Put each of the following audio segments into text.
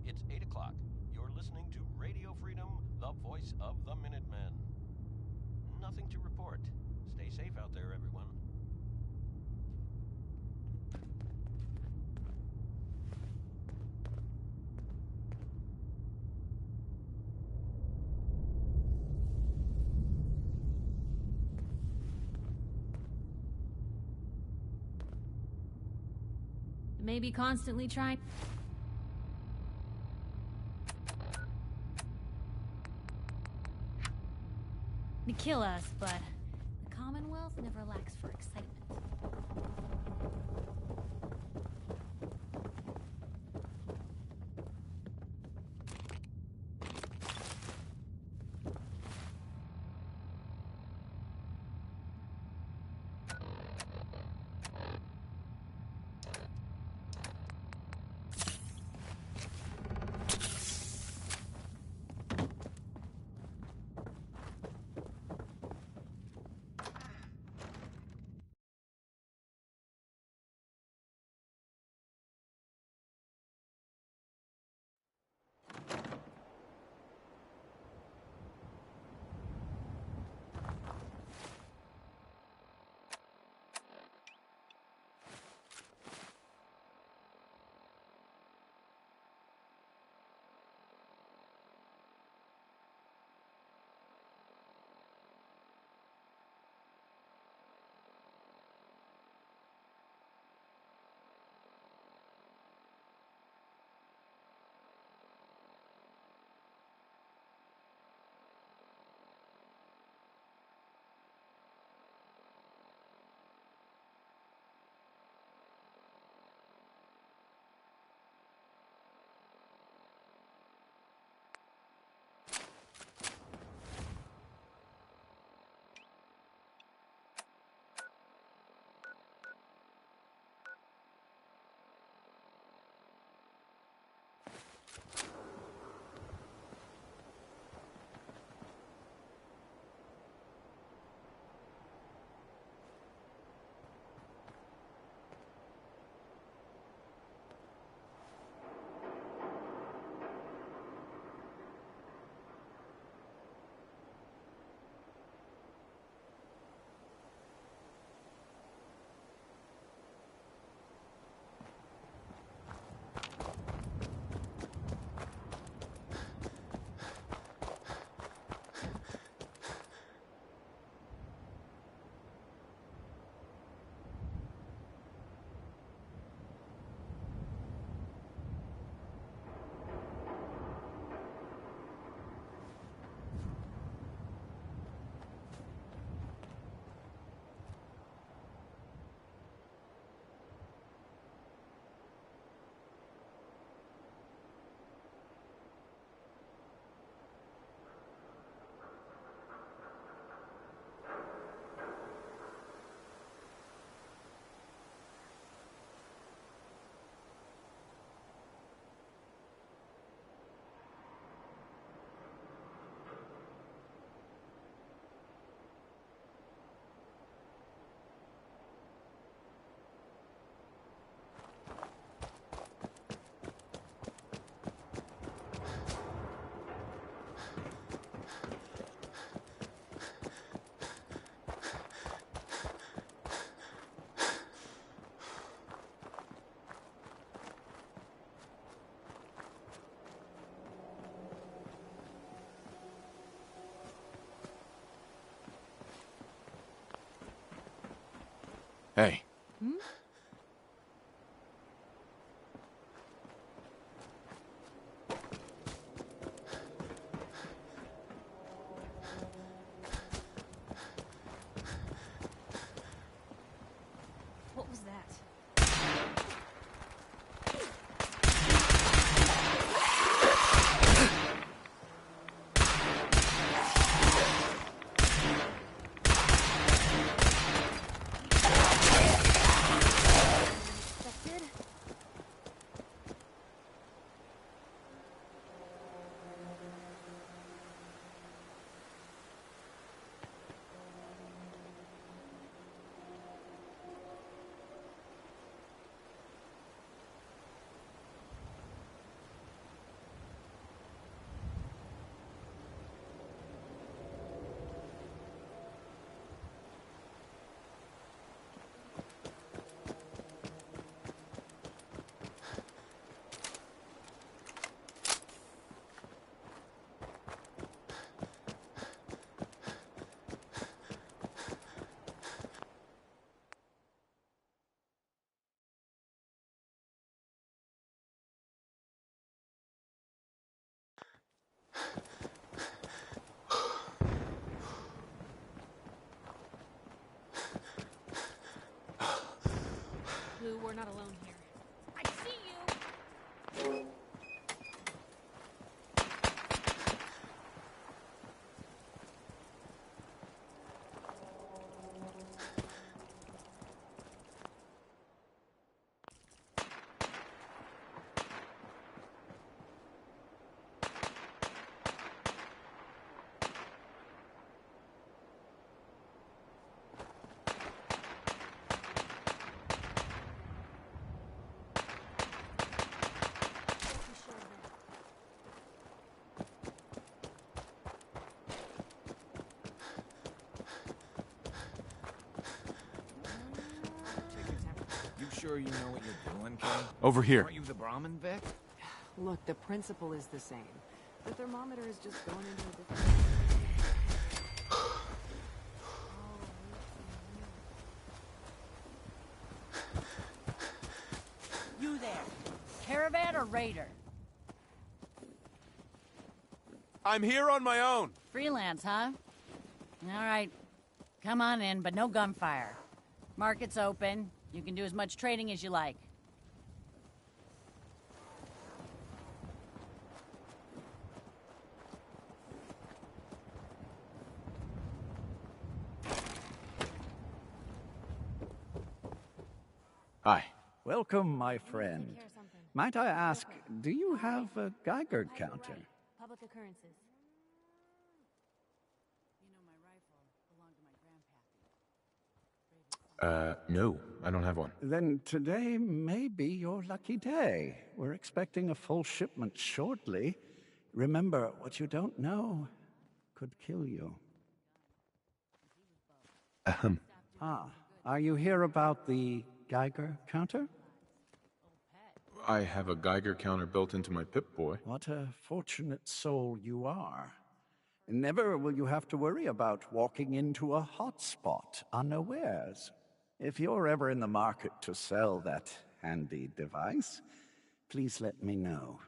It's 8 o'clock. You're listening to Radio Freedom, the voice of the Minutemen. Nothing to report. Stay safe out there, everyone. Maybe constantly trying to kill us, but the Commonwealth never lacks for excitement. Hey. Hmm? What was that? we're not alone here. I see you! Sure you know what you're doing, King? Over here. Aren't you the Brahmin vet? Look, the principle is the same. The thermometer is just going into a different... You there. Caravan or raider? I'm here on my own. Freelance, huh? All right. Come on in, but no gunfire. Market's open. You can do as much trading as you like. Hi. Welcome, my friend. Might I ask, do you have a Geiger counter? Public occurrences. You know, my rifle belonged to my grandpappy. No, I don't have one. Then today may be your lucky day. We're expecting a full shipment shortly. Remember, what you don't know could kill you. Ahem. Ah, are you here about the Geiger counter? I have a Geiger counter built into my Pip-Boy. What a fortunate soul you are. Never will you have to worry about walking into a hotspot unawares. If you're ever in the market to sell that handy device, please let me know.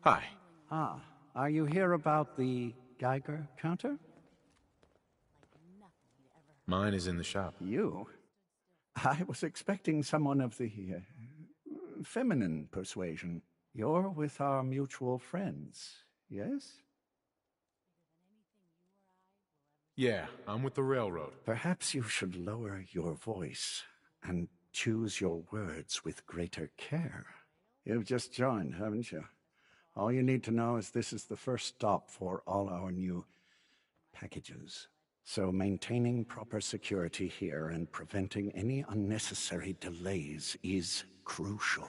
Hi. Ah, are you here about the Geiger counter? Mine is in the shop. You? I was expecting someone of the feminine persuasion. You're with our mutual friends, yes? Yeah, I'm with the railroad. Perhaps you should lower your voice and choose your words with greater care. You've just joined, haven't you? All you need to know is this is the first stop for all our new packages. So maintaining proper security here and preventing any unnecessary delays is crucial.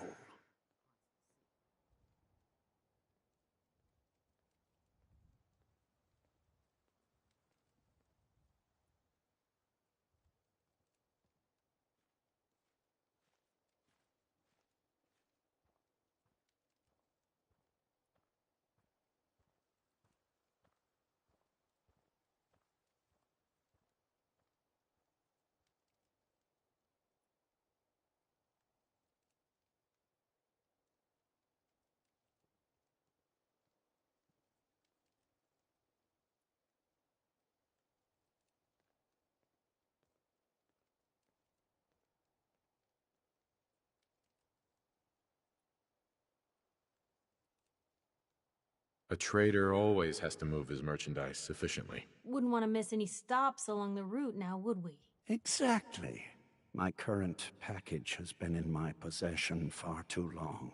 A trader always has to move his merchandise efficiently. Wouldn't want to miss any stops along the route now, would we? Exactly. My current package has been in my possession far too long.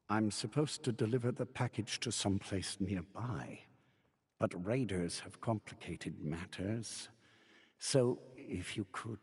I'm supposed to deliver the package to someplace nearby, but raiders have complicated matters. So, if you could...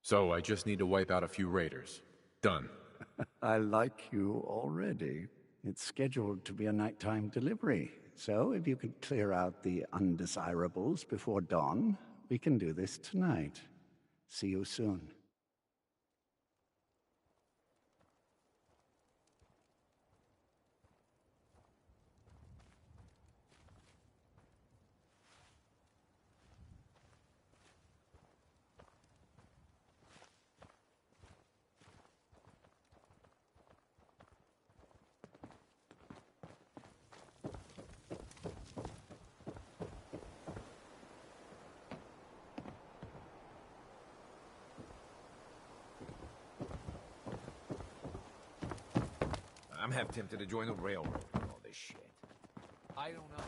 So I just need to wipe out a few raiders. Done. I like you already. It's scheduled to be a nighttime delivery, so if you could clear out the undesirables before dawn, we can do this tonight. See you soon. I'm half tempted to join the railroad and all this shit. I don't know.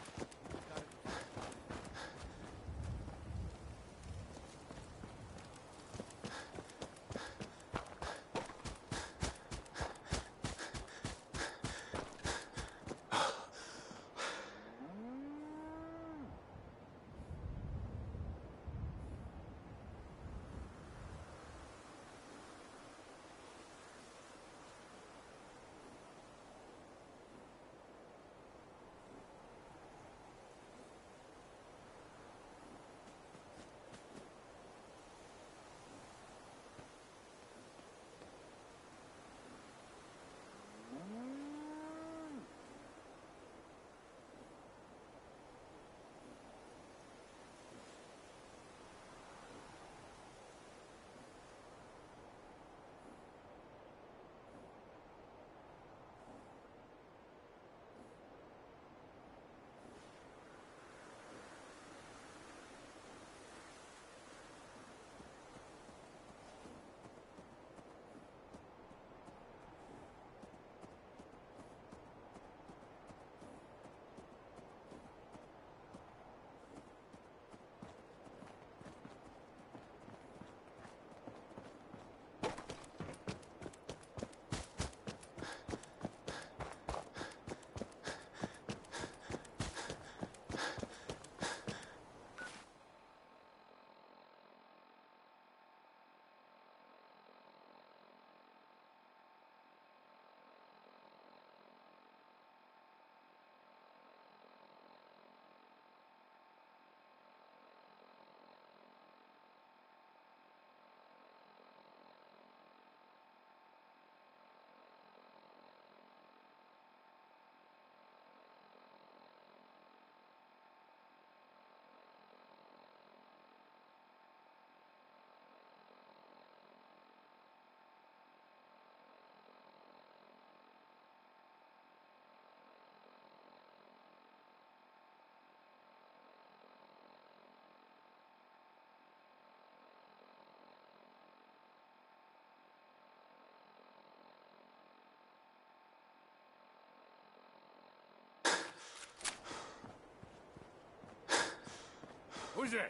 Who's there?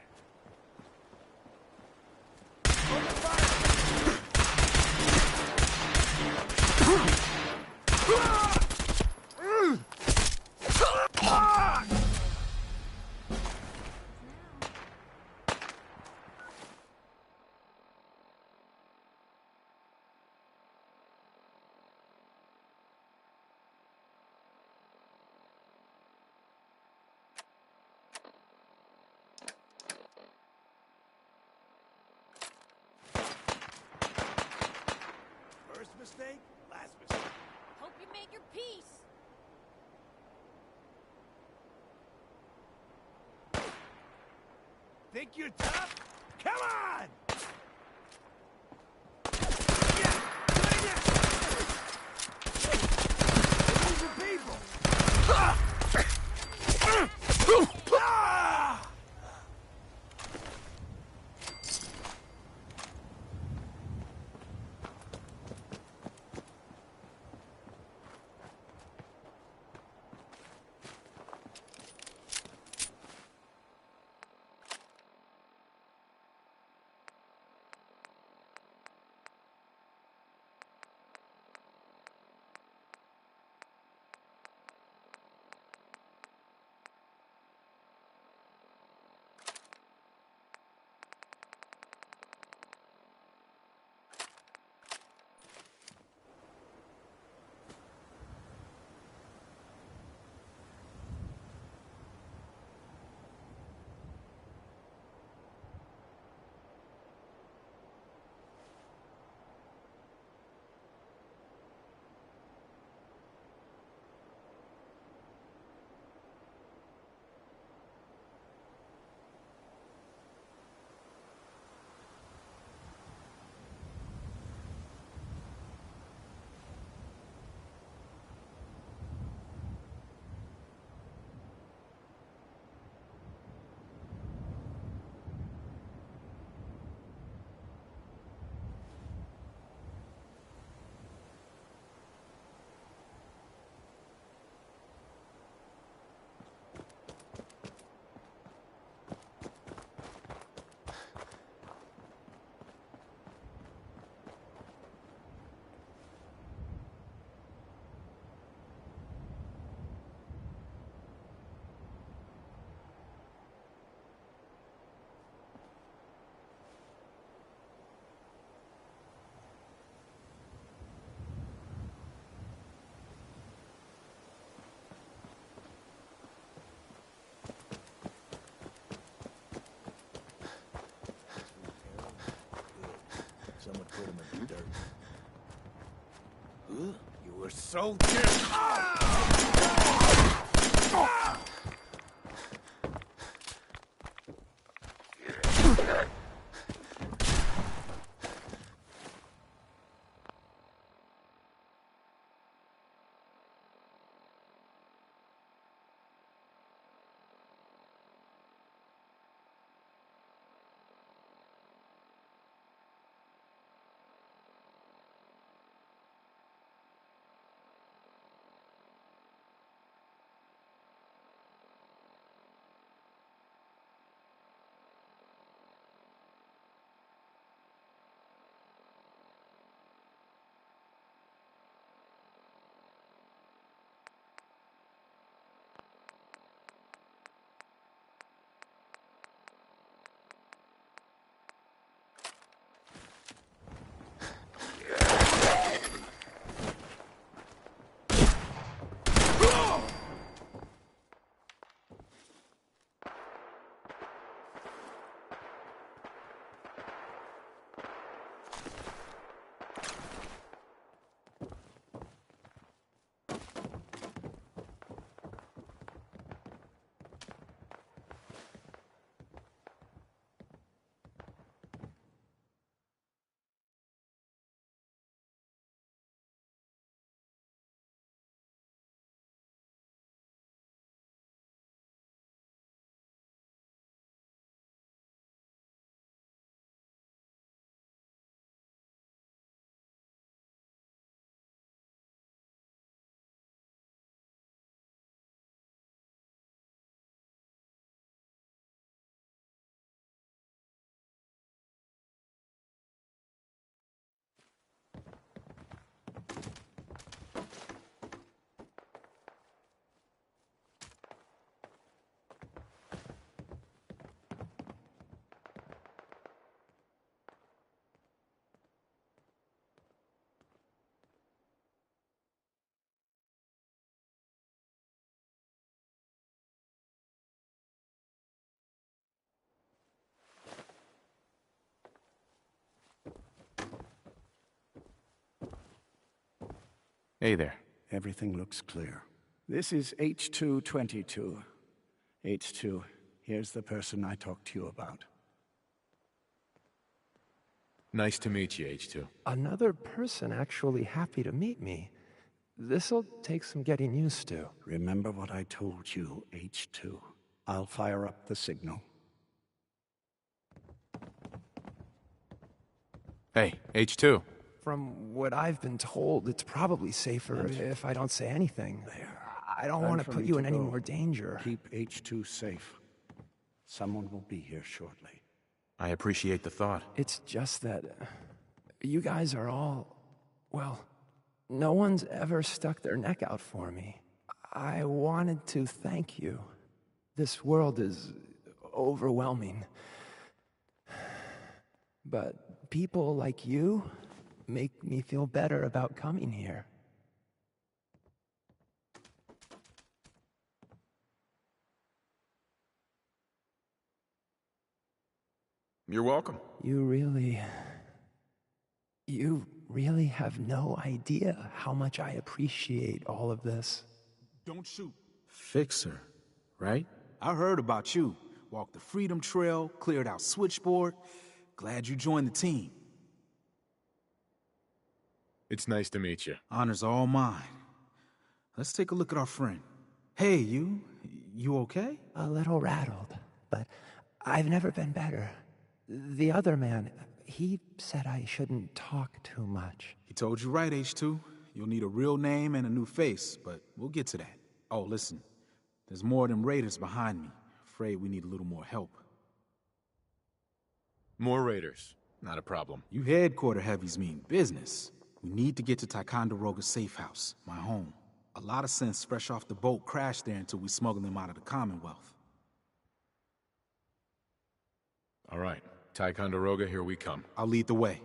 First mistake, last mistake. Hope you made your peace. Think you're tough? Come on! Who's the people? Ah! So Hey there. Everything looks clear. This is H222. H2, here's the person I talked to you about. Nice to meet you, H2. Another person actually happy to meet me. This'll take some getting used to. Remember what I told you, H2. I'll fire up the signal. Hey, H2. From what I've been told, it's probably safer if I don't say anything. I don't want to put you in any more danger. Keep H2 safe. Someone will be here shortly. I appreciate the thought. It's just that you guys are all, well, no one's ever stuck their neck out for me. I wanted to thank you. This world is overwhelming. But people like you make me feel better about coming here. You're welcome. You really have no idea how much I appreciate all of this. Don't shoot. Fixer, right? I heard about you. Walked the Freedom Trail, cleared out Switchboard. Glad you joined the team. It's nice to meet you. Honor's all mine. Let's take a look at our friend. Hey, you okay? A little rattled, but I've never been better. The other man, he said I shouldn't talk too much. He told you right, H2. You'll need a real name and a new face, but we'll get to that. Oh, listen. There's more of them raiders behind me. Afraid we need a little more help. More raiders. Not a problem. You headquarter heavies mean business. We need to get to Ticonderoga's safe house, my home. A lot of sense fresh off the boat crashed there until we smuggled them out of the Commonwealth. All right. Ticonderoga, here we come. I'll lead the way.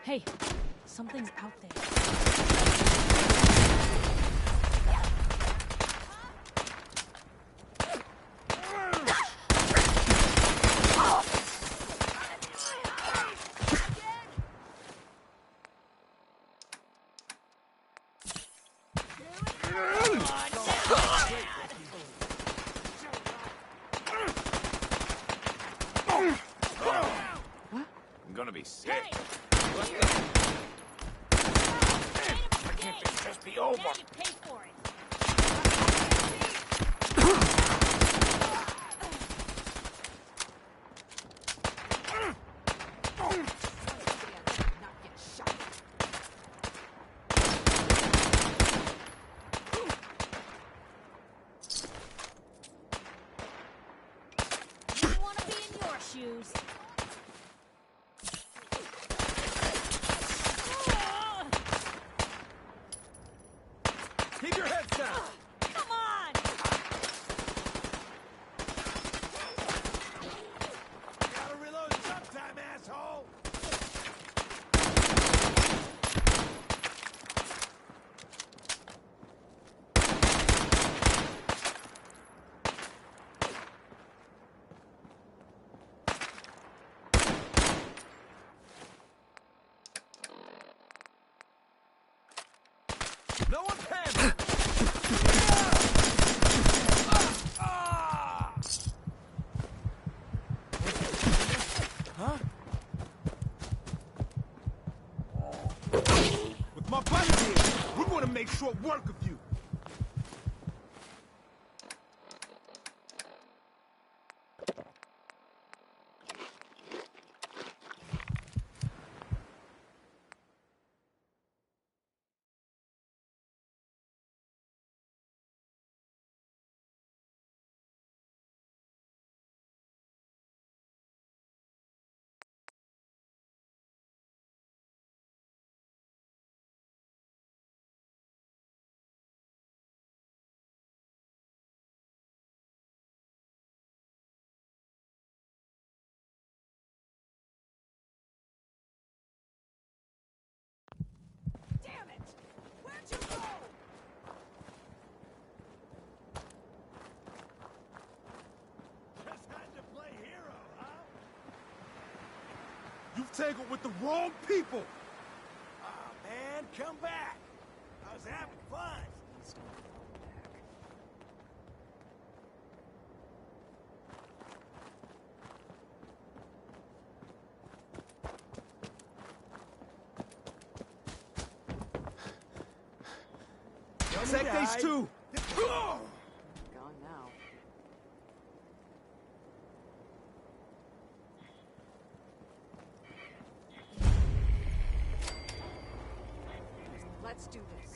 Hey, something's out there. I'm gonna be sick. Why can't this just be over? Now you pay for it. I want to be in your shoes. Keep your head down! Come on! Gotta reload sometime, asshole! No one panic! Huh? With my buddy here, we're gonna make short work of you. Damn it! Where'd you go? Just had to play hero, huh? You've tangled with the wrong people! Aw, man, come back! I was having fun! Take these two! Gone now. Let's do this.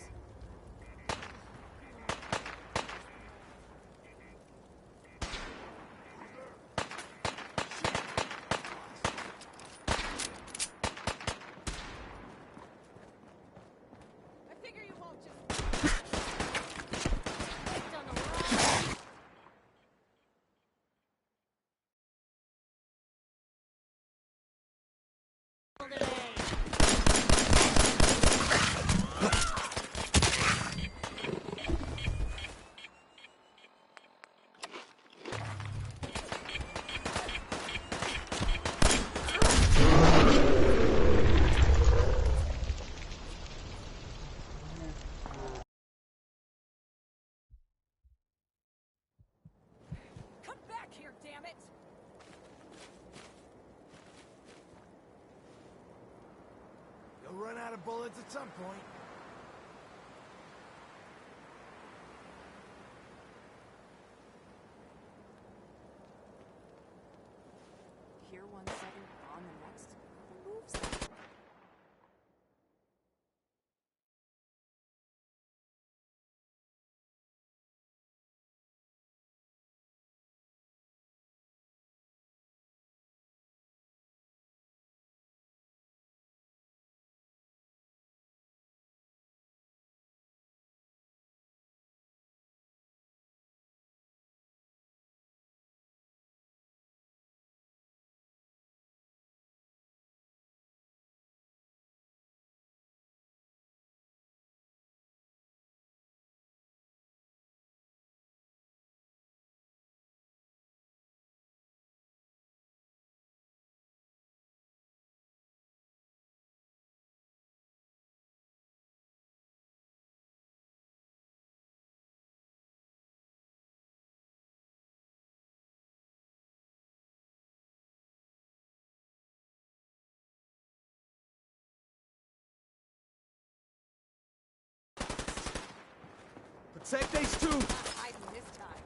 I figure you won't just... Clicked on the wrong... Come back here, damn it! You'll run out of bullets at some point. Here 1 second, on the next. The move's Protect H2! Hiding this time.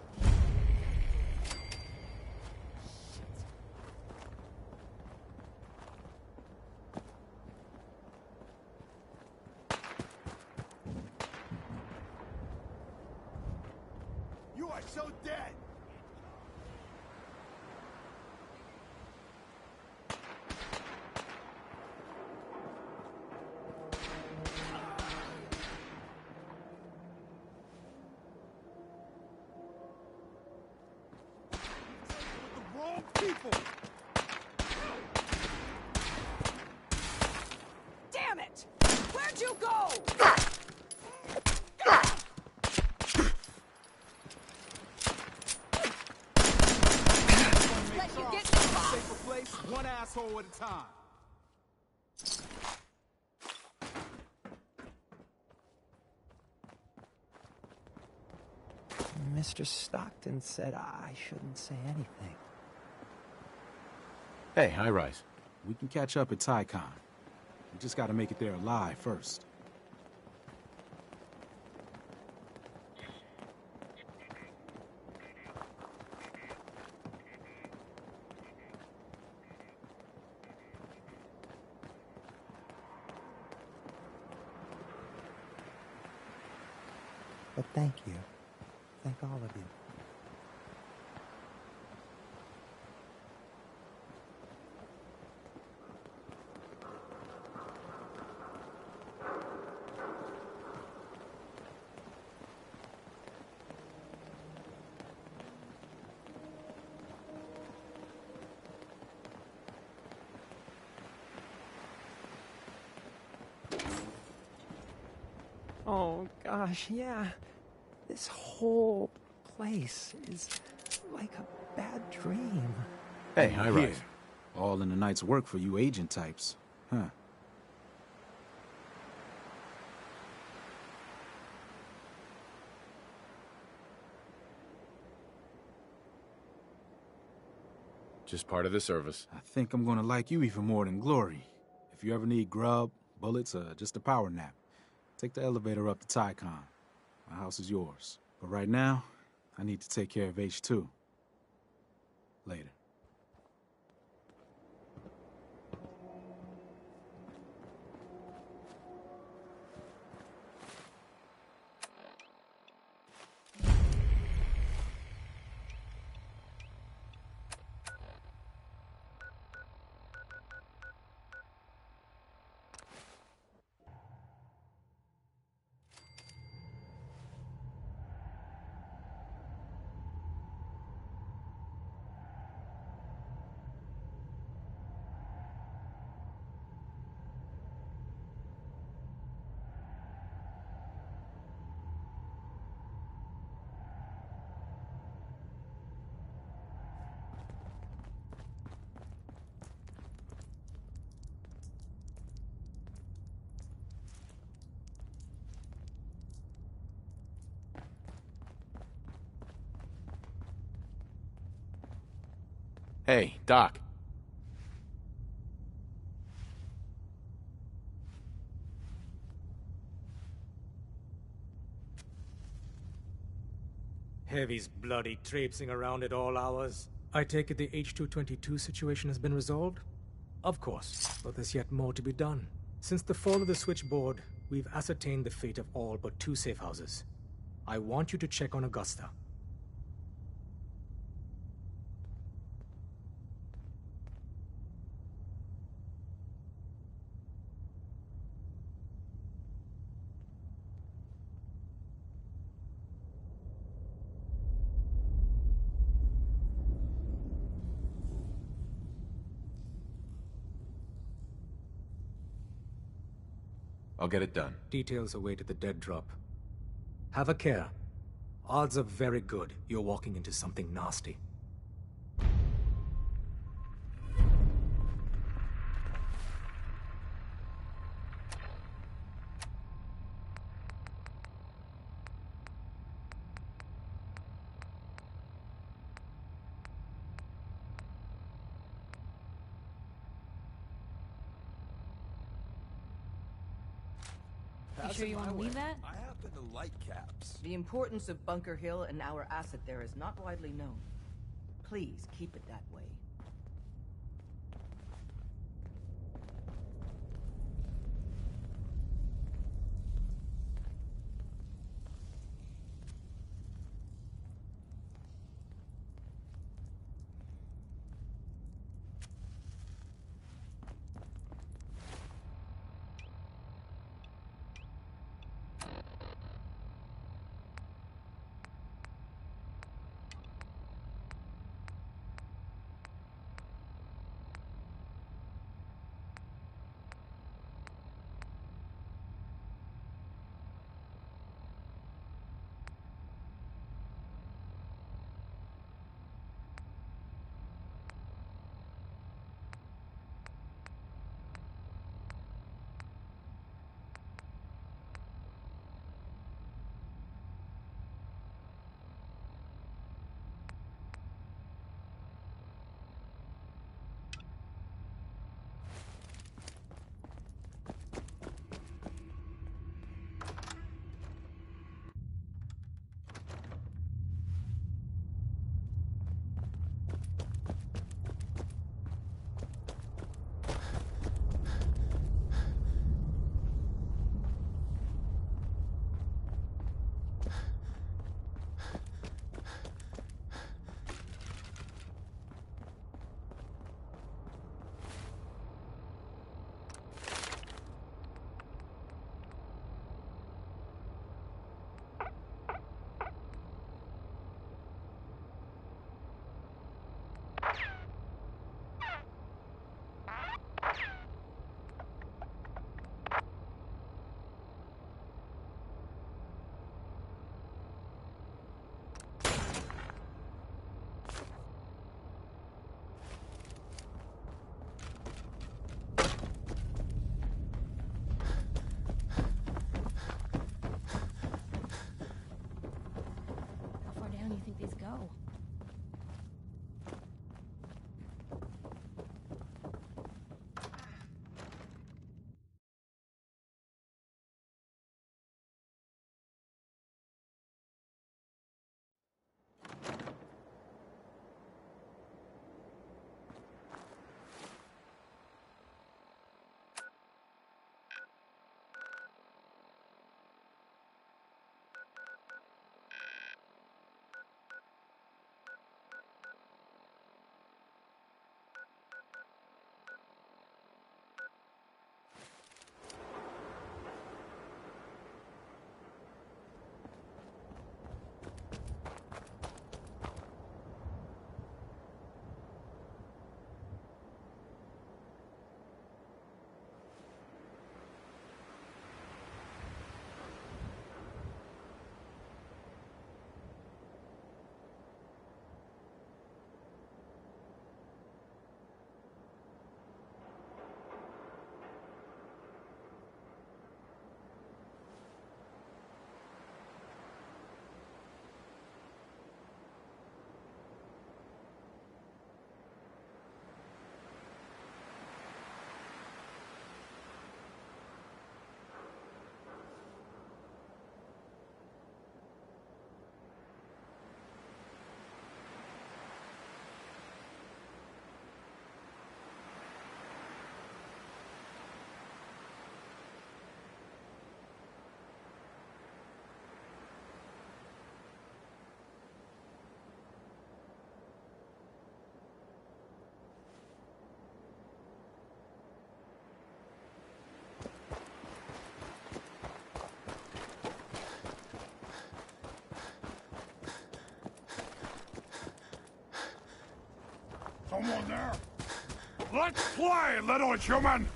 You are so dead! With the wrong people! Damn it! Where'd you go? Let you get me, boss. Safer place, one asshole at a time. Mr. Stockton said I shouldn't say anything. Hey, High Rise. We can catch up at Tycon. We just gotta make it there alive first. But thank you. Thank all of you. Oh, gosh, yeah. This whole place is like a bad dream. Hey, High Here. Rise. All in the night's work for you agent types, huh? Just part of the service. I think I'm gonna like you even more than Glory. If you ever need grub, bullets, or just a power nap, take the elevator up to Tycon. My house is yours. But right now, I need to take care of H2. Later. Hey, Doc. Heavy's bloody traipsing around at all hours. I take it the H-222 situation has been resolved? Of course, but there's yet more to be done. Since the fall of the switchboard, we've ascertained the fate of all but 2 safe houses. I want you to check on Augusta. I'll get it done. Details await at the dead drop. Have a care. Odds are very good you're walking into something nasty. You sure you want to leave that? I have to the light caps? The importance of Bunker Hill and our asset there is not widely known. Please keep it that way. go? Someone there? Let's play, little human!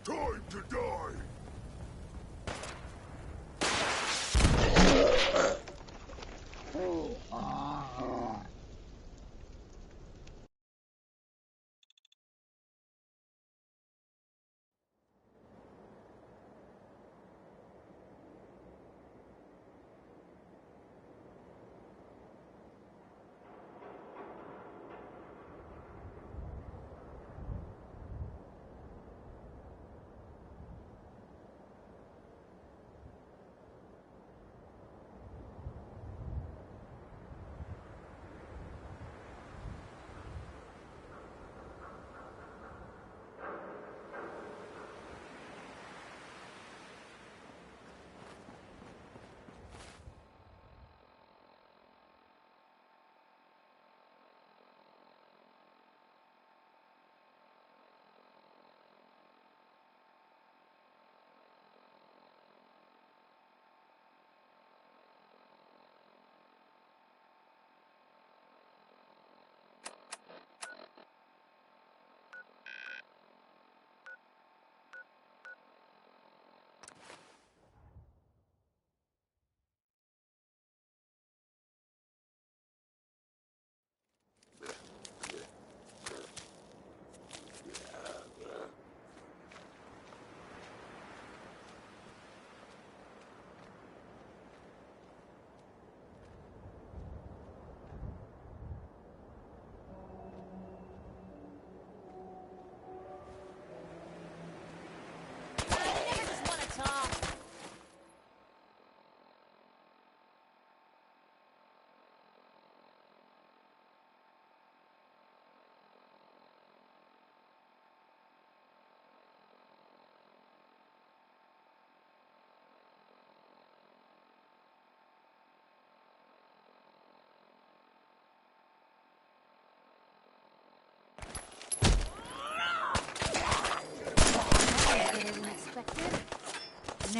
Time to die!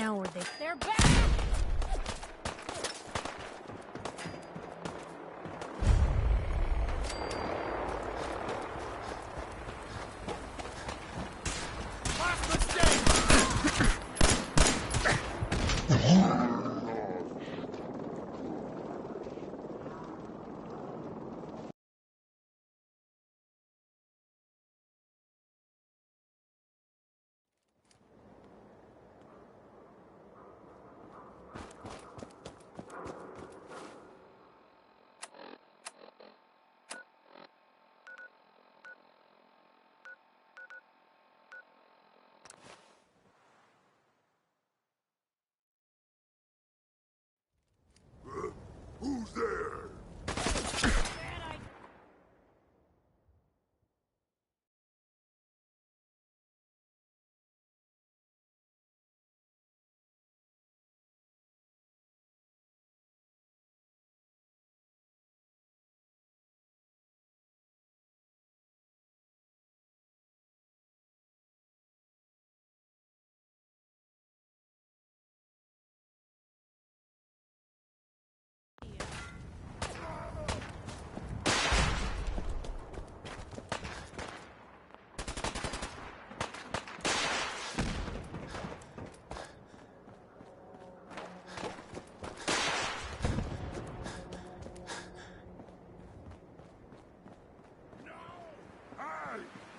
Now are they? They're back! Who's there?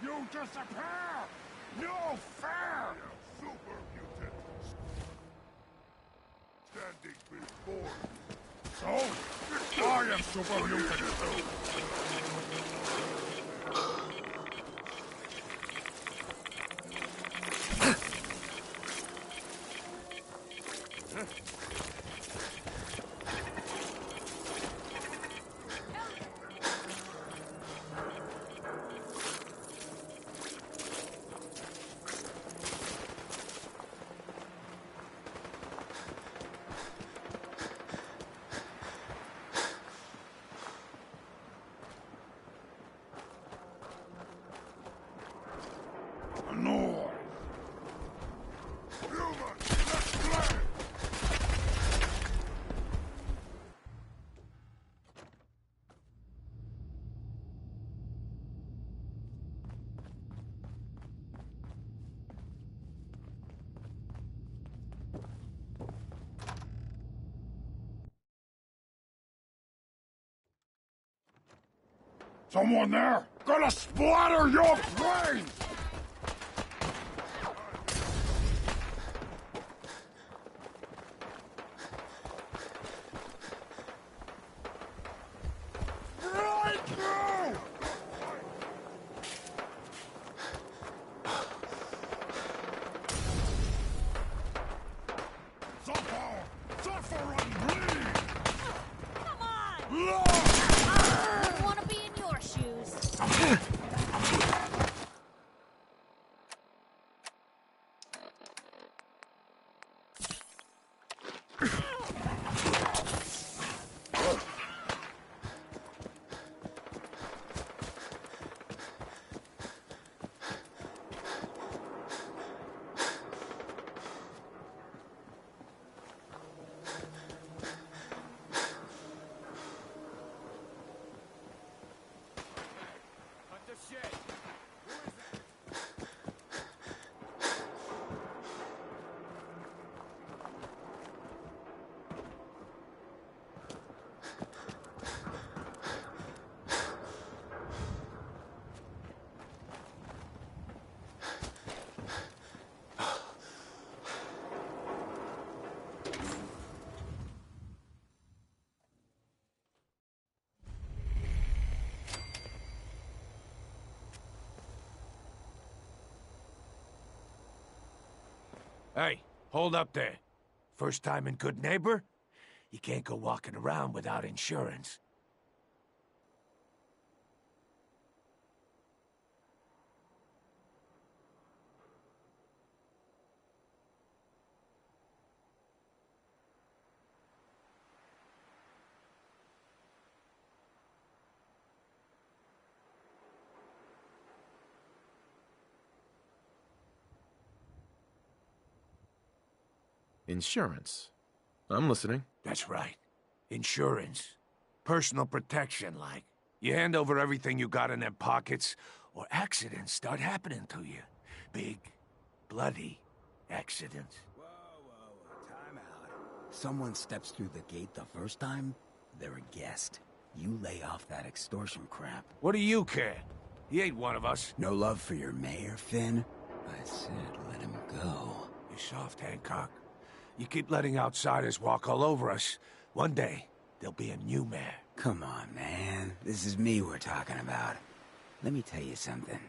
You disappear! No fair! Super mutant! Standing before you. So, I am super mutant too! No! Humans, let's play! Someone there? Gonna splatter your brains! Right through! Suffer and bleed! Come on! Lord! I want to be in your shoes. Hey, hold up there. First time in Good Neighbor? You can't go walking around without insurance. Insurance. I'm listening. That's right. Insurance. Personal protection, like. You hand over everything you got in them pockets, or accidents start happening to you. Big, bloody accidents. Time out. Someone steps through the gate the first time, they're a guest. You lay off that extortion crap. What do you care? He ain't one of us. No love for your mayor, Finn? I said let him go. You're soft, Hancock. You keep letting outsiders walk all over us. One day, there'll be a new mayor. Come on, man. This is me we're talking about. Let me tell you something.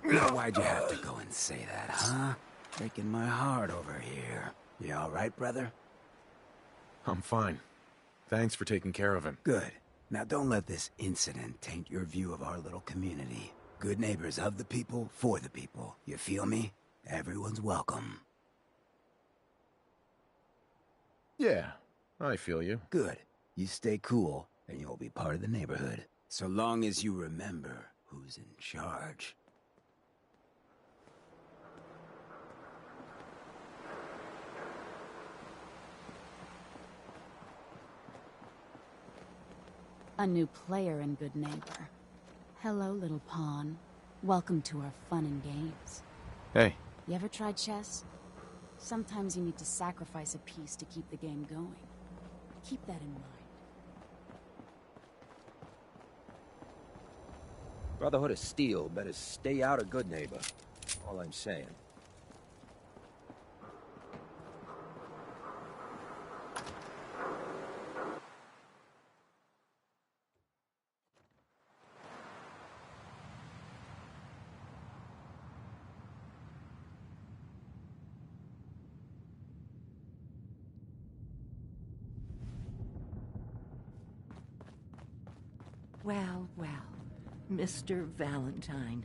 Why'd you have to go and say that, huh? Breaking my heart over here. You all right, brother? I'm fine. Thanks for taking care of him. Good. Now don't let this incident taint your view of our little community. Good neighbors of the people, for the people. You feel me? Everyone's welcome. Yeah, I feel you. Good. You stay cool, and you'll be part of the neighborhood. So long as you remember who's in charge. A new player and good neighbor. Hello, little pawn. Welcome to our fun and games. Hey. You ever tried chess? Sometimes you need to sacrifice a piece to keep the game going. Keep that in mind. Brotherhood of Steel better stay out of Good Neighbor. All I'm saying. Well, well, Mr. Valentine.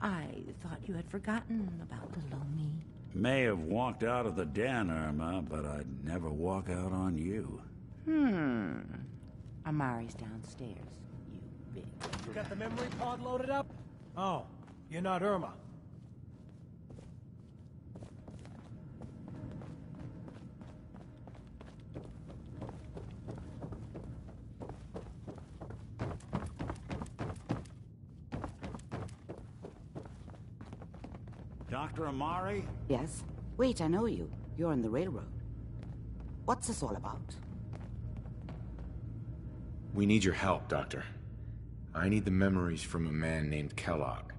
I thought you had forgotten about little old me. May have walked out of the den, Irma, but I'd never walk out on you. Amari's downstairs, you big... You got the memory pod loaded up? Oh, you're not Irma. Dr. Amari? Yes? Wait, I know you. You're on the railroad. What's this all about? We need your help, Doctor. I need the memories from a man named Kellogg.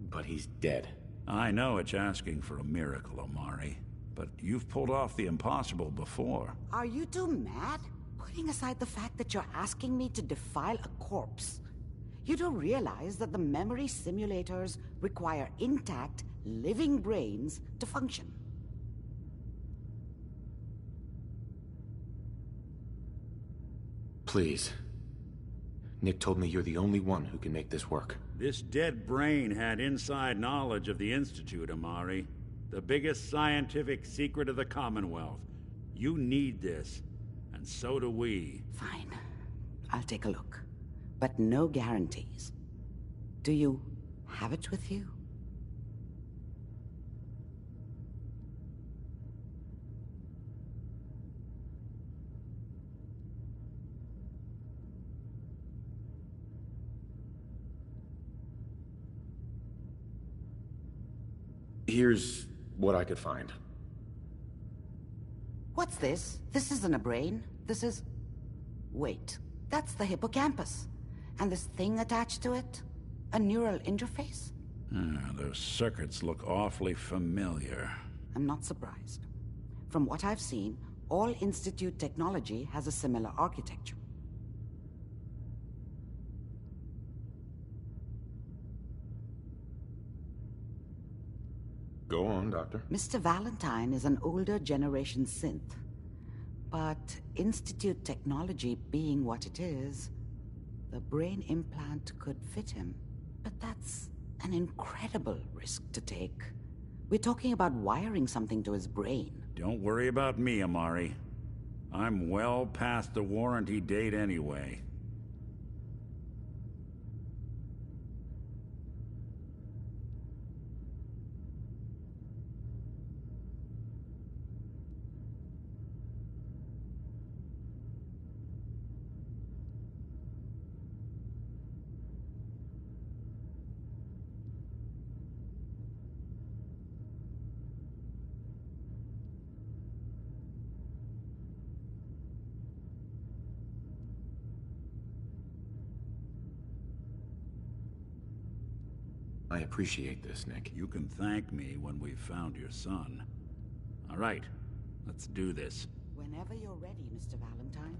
But he's dead. I know it's asking for a miracle, Amari. But you've pulled off the impossible before. Are you two mad? Putting aside the fact that you're asking me to defile a corpse, you do realize that the memory simulators require intact, living brains to function. Please. Nick told me you're the only one who can make this work. This dead brain had inside knowledge of the Institute, Amari. The biggest scientific secret of the Commonwealth. You need this, and so do we. Fine. I'll take a look. But no guarantees. Do you have it with you? Here's what I could find. What's this? This isn't a brain. This is... Wait. That's the hippocampus. And this thing attached to it? A neural interface? Those circuits look awfully familiar. I'm not surprised. From what I've seen, all Institute technology has a similar architecture. Go on, Doctor. Mr. Valentine is an older generation synth. But Institute technology being what it is, the brain implant could fit him. But that's an incredible risk to take. We're talking about wiring something to his brain. Don't worry about me, Amari. I'm well past the warranty date anyway. I appreciate this, Nick. You can thank me when we've found your son. All right, let's do this. Whenever you're ready, Mr. Valentine.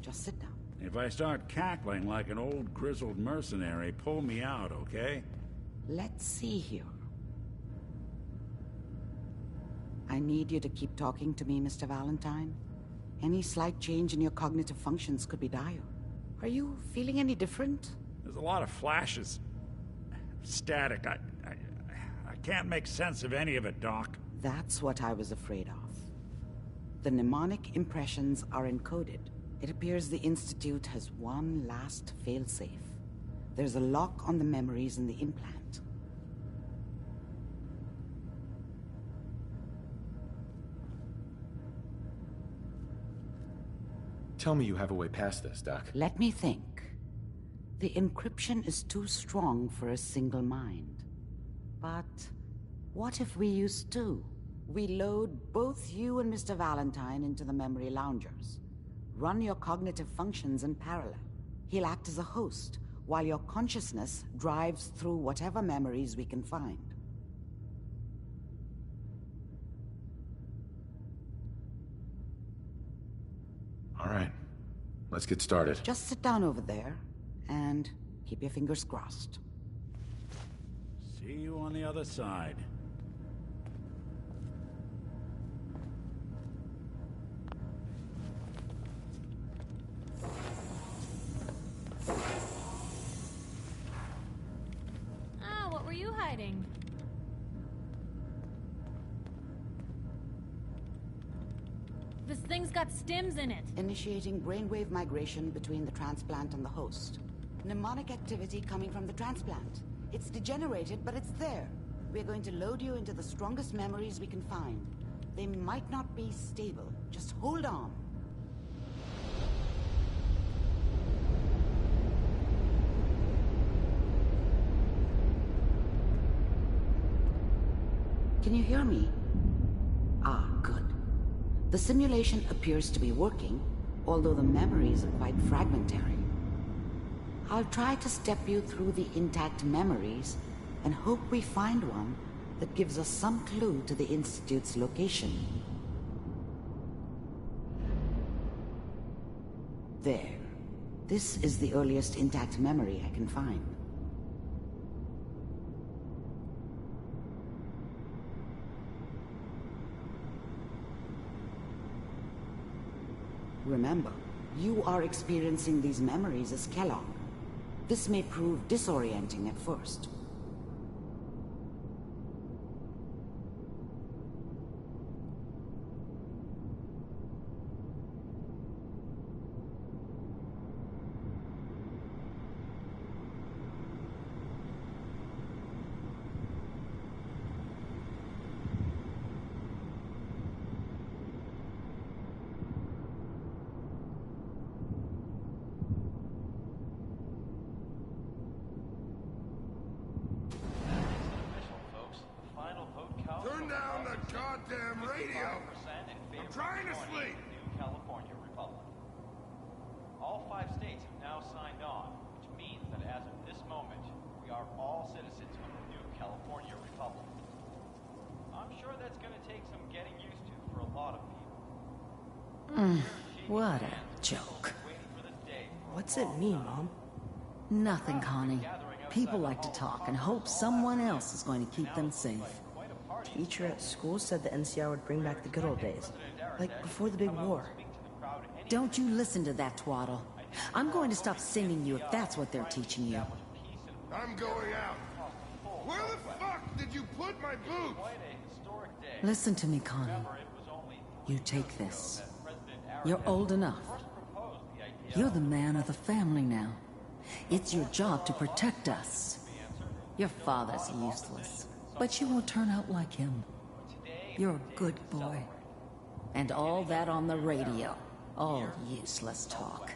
Just sit down. If I start cackling like an old grizzled mercenary, pull me out, okay? Let's see here. I need you to keep talking to me, Mr. Valentine. Any slight change in your cognitive functions could be dire. Are you feeling any different? There's a lot of flashes. Static. I can't make sense of any of it, Doc. That's what I was afraid of. The mnemonic impressions are encoded. It appears the Institute has one last failsafe. There's a lock on the memories in the implant. Tell me you have a way past this, Doc. Let me think. The encryption is too strong for a single mind. But what if we use two? We load both you and Mr. Valentine into the memory loungers. Run your cognitive functions in parallel. He'll act as a host, while your consciousness drives through whatever memories we can find. All right. Let's get started. Just sit down over there, and keep your fingers crossed. See you on the other side. Ah, what were you hiding? This thing's got stims in it. Initiating brainwave migration between the transplant and the host. Mnemonic activity coming from the transplant. It's degenerated, but it's there. We're going to load you into the strongest memories we can find. They might not be stable. Just hold on. Can you hear me? Ah, good. The simulation appears to be working, although the memories are quite fragmentary. I'll try to step you through the intact memories and hope we find one that gives us some clue to the Institute's location. There. This is the earliest intact memory I can find. Remember, you are experiencing these memories as Kellogg. This may prove disorienting at first. Turn down the goddamn radio! I'm trying to sleep! California Republic. All 5 states have now signed on, which means that as of this moment, we are all citizens of the new California Republic. I'm sure that's going to take some getting used to for a lot of people. What a joke. What's it mean, Mom? Nothing, Connie. People like to talk and hope someone else is going to keep them safe. Teacher at school said the NCR would bring back the good old days. Like before the big war. Don't you listen to that twaddle. I'm going to stop singing you if that's what they're teaching you. I'm going out. Where the fuck did you put my boots? Listen to me, Connie. You take this. You're old enough. You're the man of the family now. It's your job to protect us. Your father's useless, but you won't turn out like him. You're a good boy. And all that on the radio. All useless talk.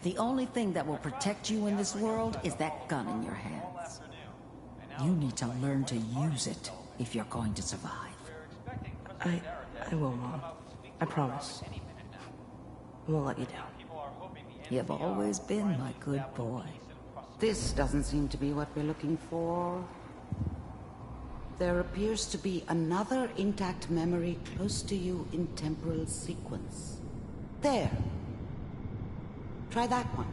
The only thing that will protect you in this world is that gun in your hands. You need to learn to use it if you're going to survive. I will, Mom. I promise. I won't let you down. You've always been my good boy. This doesn't seem to be what we're looking for. There appears to be another intact memory close to you in temporal sequence. There. Try that one.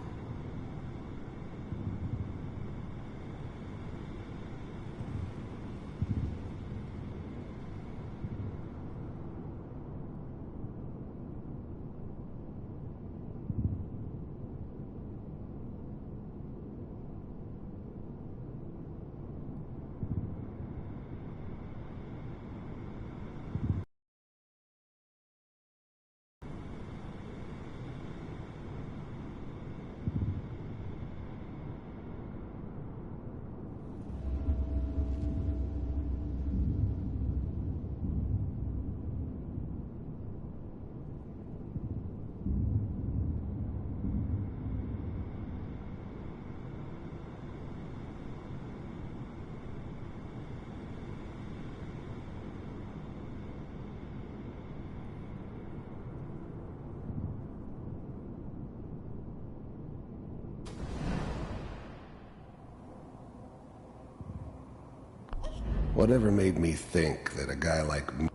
Whatever made me think that a guy like me...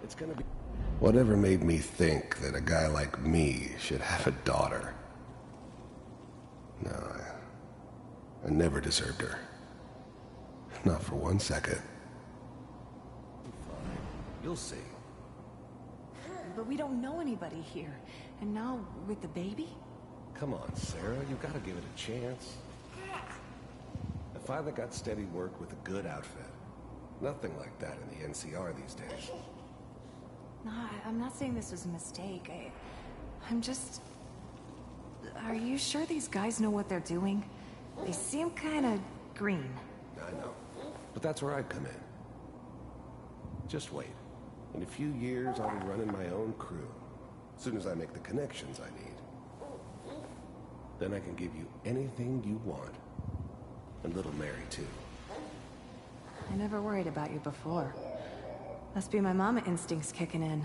It's gonna be... Whatever made me think that a guy like me should have a daughter? No, I never deserved her. Not for 1 second. Fine. You'll see. But we don't know anybody here. And now, with the baby? Come on, Sarah. You gotta give it a chance. I finally got steady work with a good outfit. Nothing like that in the NCR these days. No, I'm not saying this was a mistake. I'm just... Are you sure these guys know what they're doing? They seem kinda green. I know. But that's where I come in. Just wait. In a few years, I'll be running my own crew. As soon as I make the connections I need. Then I can give you anything you want. And little Mary, too. I never worried about you before. Must be my mama instincts kicking in.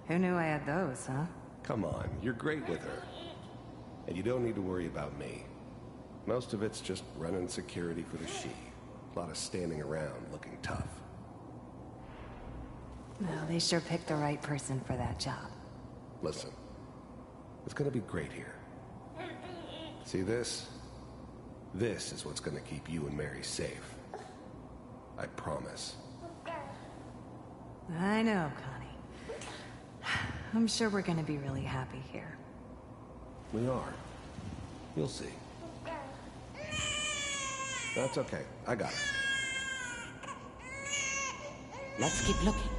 Who knew I had those, huh? Come on, you're great with her. And you don't need to worry about me. Most of it's just running security for the she. A lot of standing around looking tough. Well, they sure picked the right person for that job. Listen, it's gonna be great here. See this? This is what's gonna keep you and Mary safe. I promise. I know, Connie. I'm sure we're gonna be really happy here. We are. You'll see. That's okay. I got it. Let's keep looking.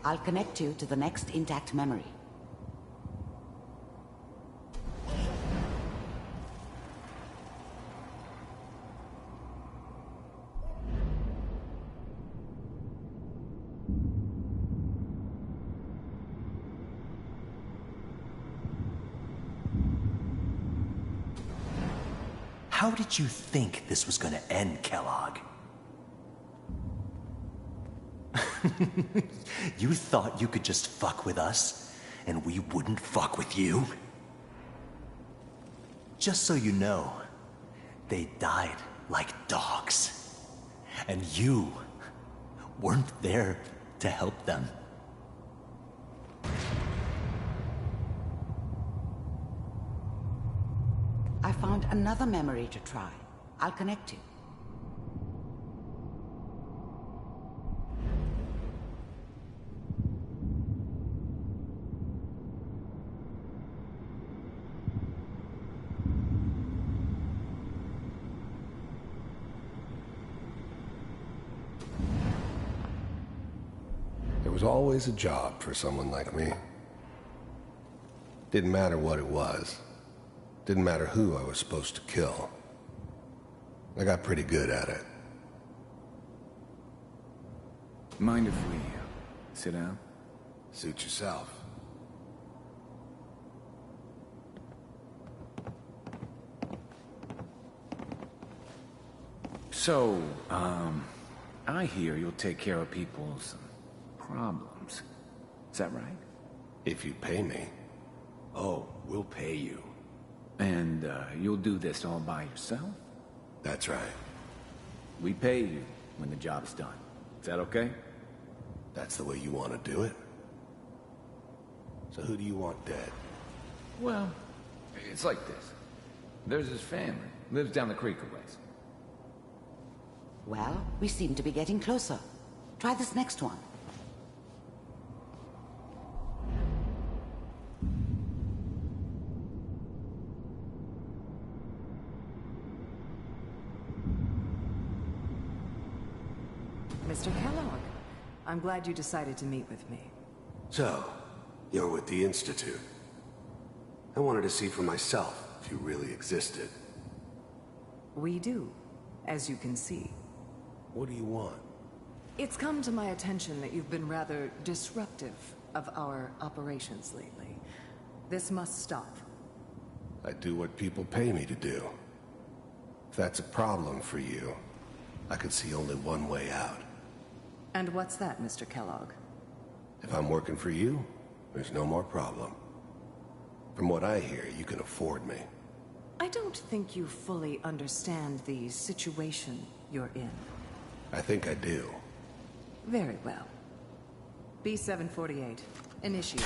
I'll connect you to the next intact memory. How did you think this was gonna end, Kellogg? You thought you could just fuck with us, and we wouldn't fuck with you? Just so you know, they died like dogs. And you weren't there to help them. I found another memory to try. I'll connect you. There was always a job for someone like me. Didn't matter what it was. Didn't matter who I was supposed to kill. I got pretty good at it. Mind if we sit down? Suit yourself. So, I hear you'll take care of people's problems. Is that right? If you pay me. Oh, we'll pay you. And, you'll do this all by yourself? That's right. We pay you, when the job's done. Is that okay? That's the way you want to do it? So who do you want dead? Well, it's like this. There's his family. Lives down the creek a ways. Well, we seem to be getting closer. Try this next one. Mr. Kellogg, I'm glad you decided to meet with me. So, you're with the Institute. I wanted to see for myself if you really existed. We do, as you can see. What do you want? It's come to my attention that you've been rather disruptive of our operations lately. This must stop. I do what people pay me to do. If that's a problem for you, I could see only one way out. And what's that, Mr. Kellogg? If I'm working for you, there's no more problem. From what I hear, you can afford me. I don't think you fully understand the situation you're in. I think I do. Very well. B-748, initiate.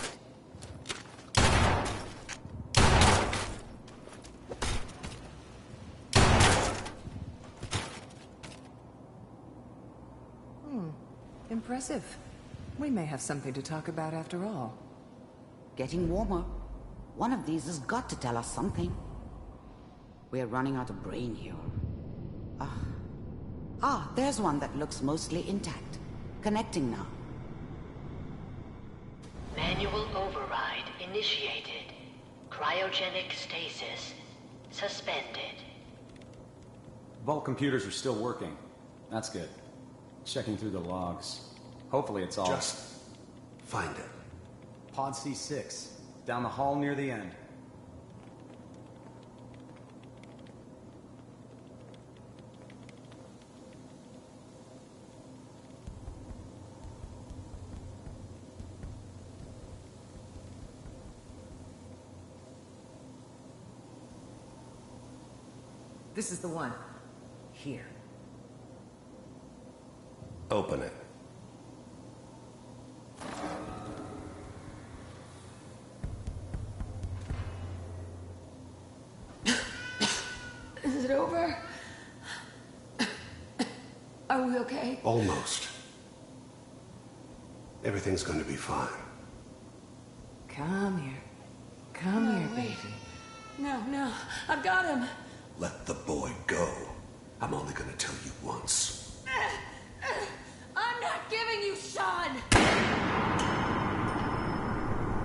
Impressive. We may have something to talk about after all. Getting warmer. One of these has got to tell us something. We're running out of brain here. There's one that looks mostly intact. Connecting now. Manual override initiated. Cryogenic stasis suspended. Vault computers are still working. That's good. Checking through the logs. Hopefully it's all... Just find it. Pod C6. Down the hall near the end. This is the one. Here. Open it. Is it over? Are we okay? Almost. Everything's going to be fine. Come here. Come here, wait. baby. No, I've got him. Let the boy go. I'm only going to tell you once. I'm not giving you Sean!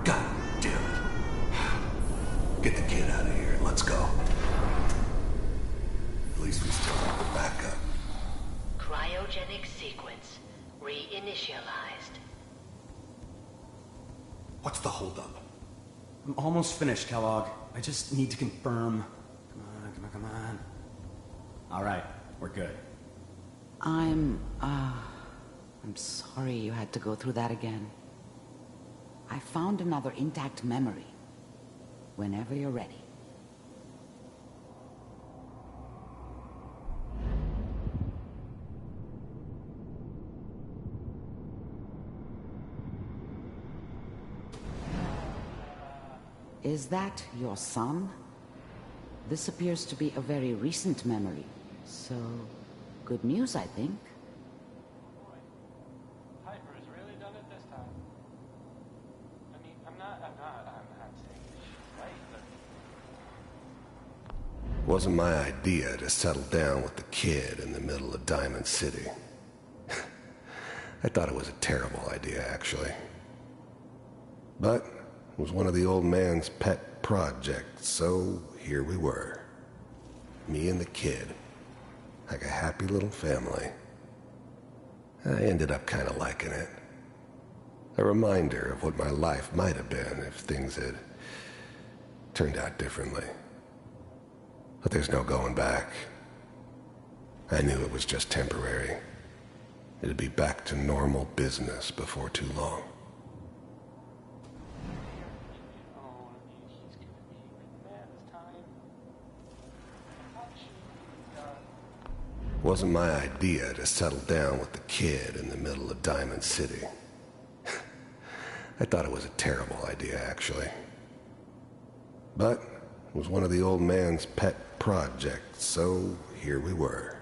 God damn it. Get the kid out of here and let's go. At least we still have the backup. Cryogenic sequence reinitialized. What's the holdup? I'm almost finished, Kellogg. I just need to confirm. Come on. All right, we're good. I'm sorry you had to go through that again. I found another intact memory. Whenever you're ready. Is that your son? This appears to be a very recent memory, so good news, I think. Piper's really done it this time. I mean, I'm not saying she's right, but... Wasn't my idea to settle down with the kid in the middle of Diamond City. I thought it was a terrible idea, actually. But it was one of the old man's pet projects, so here we were. Me and the kid. Like a happy little family. I ended up kind of liking it. A reminder of what my life might have been if things had turned out differently. But there's no going back. I knew it was just temporary. It'd be back to normal business before too long. Wasn't my idea to settle down with the kid in the middle of Diamond City. I thought it was a terrible idea, actually. But it was one of the old man's pet projects, so here we were.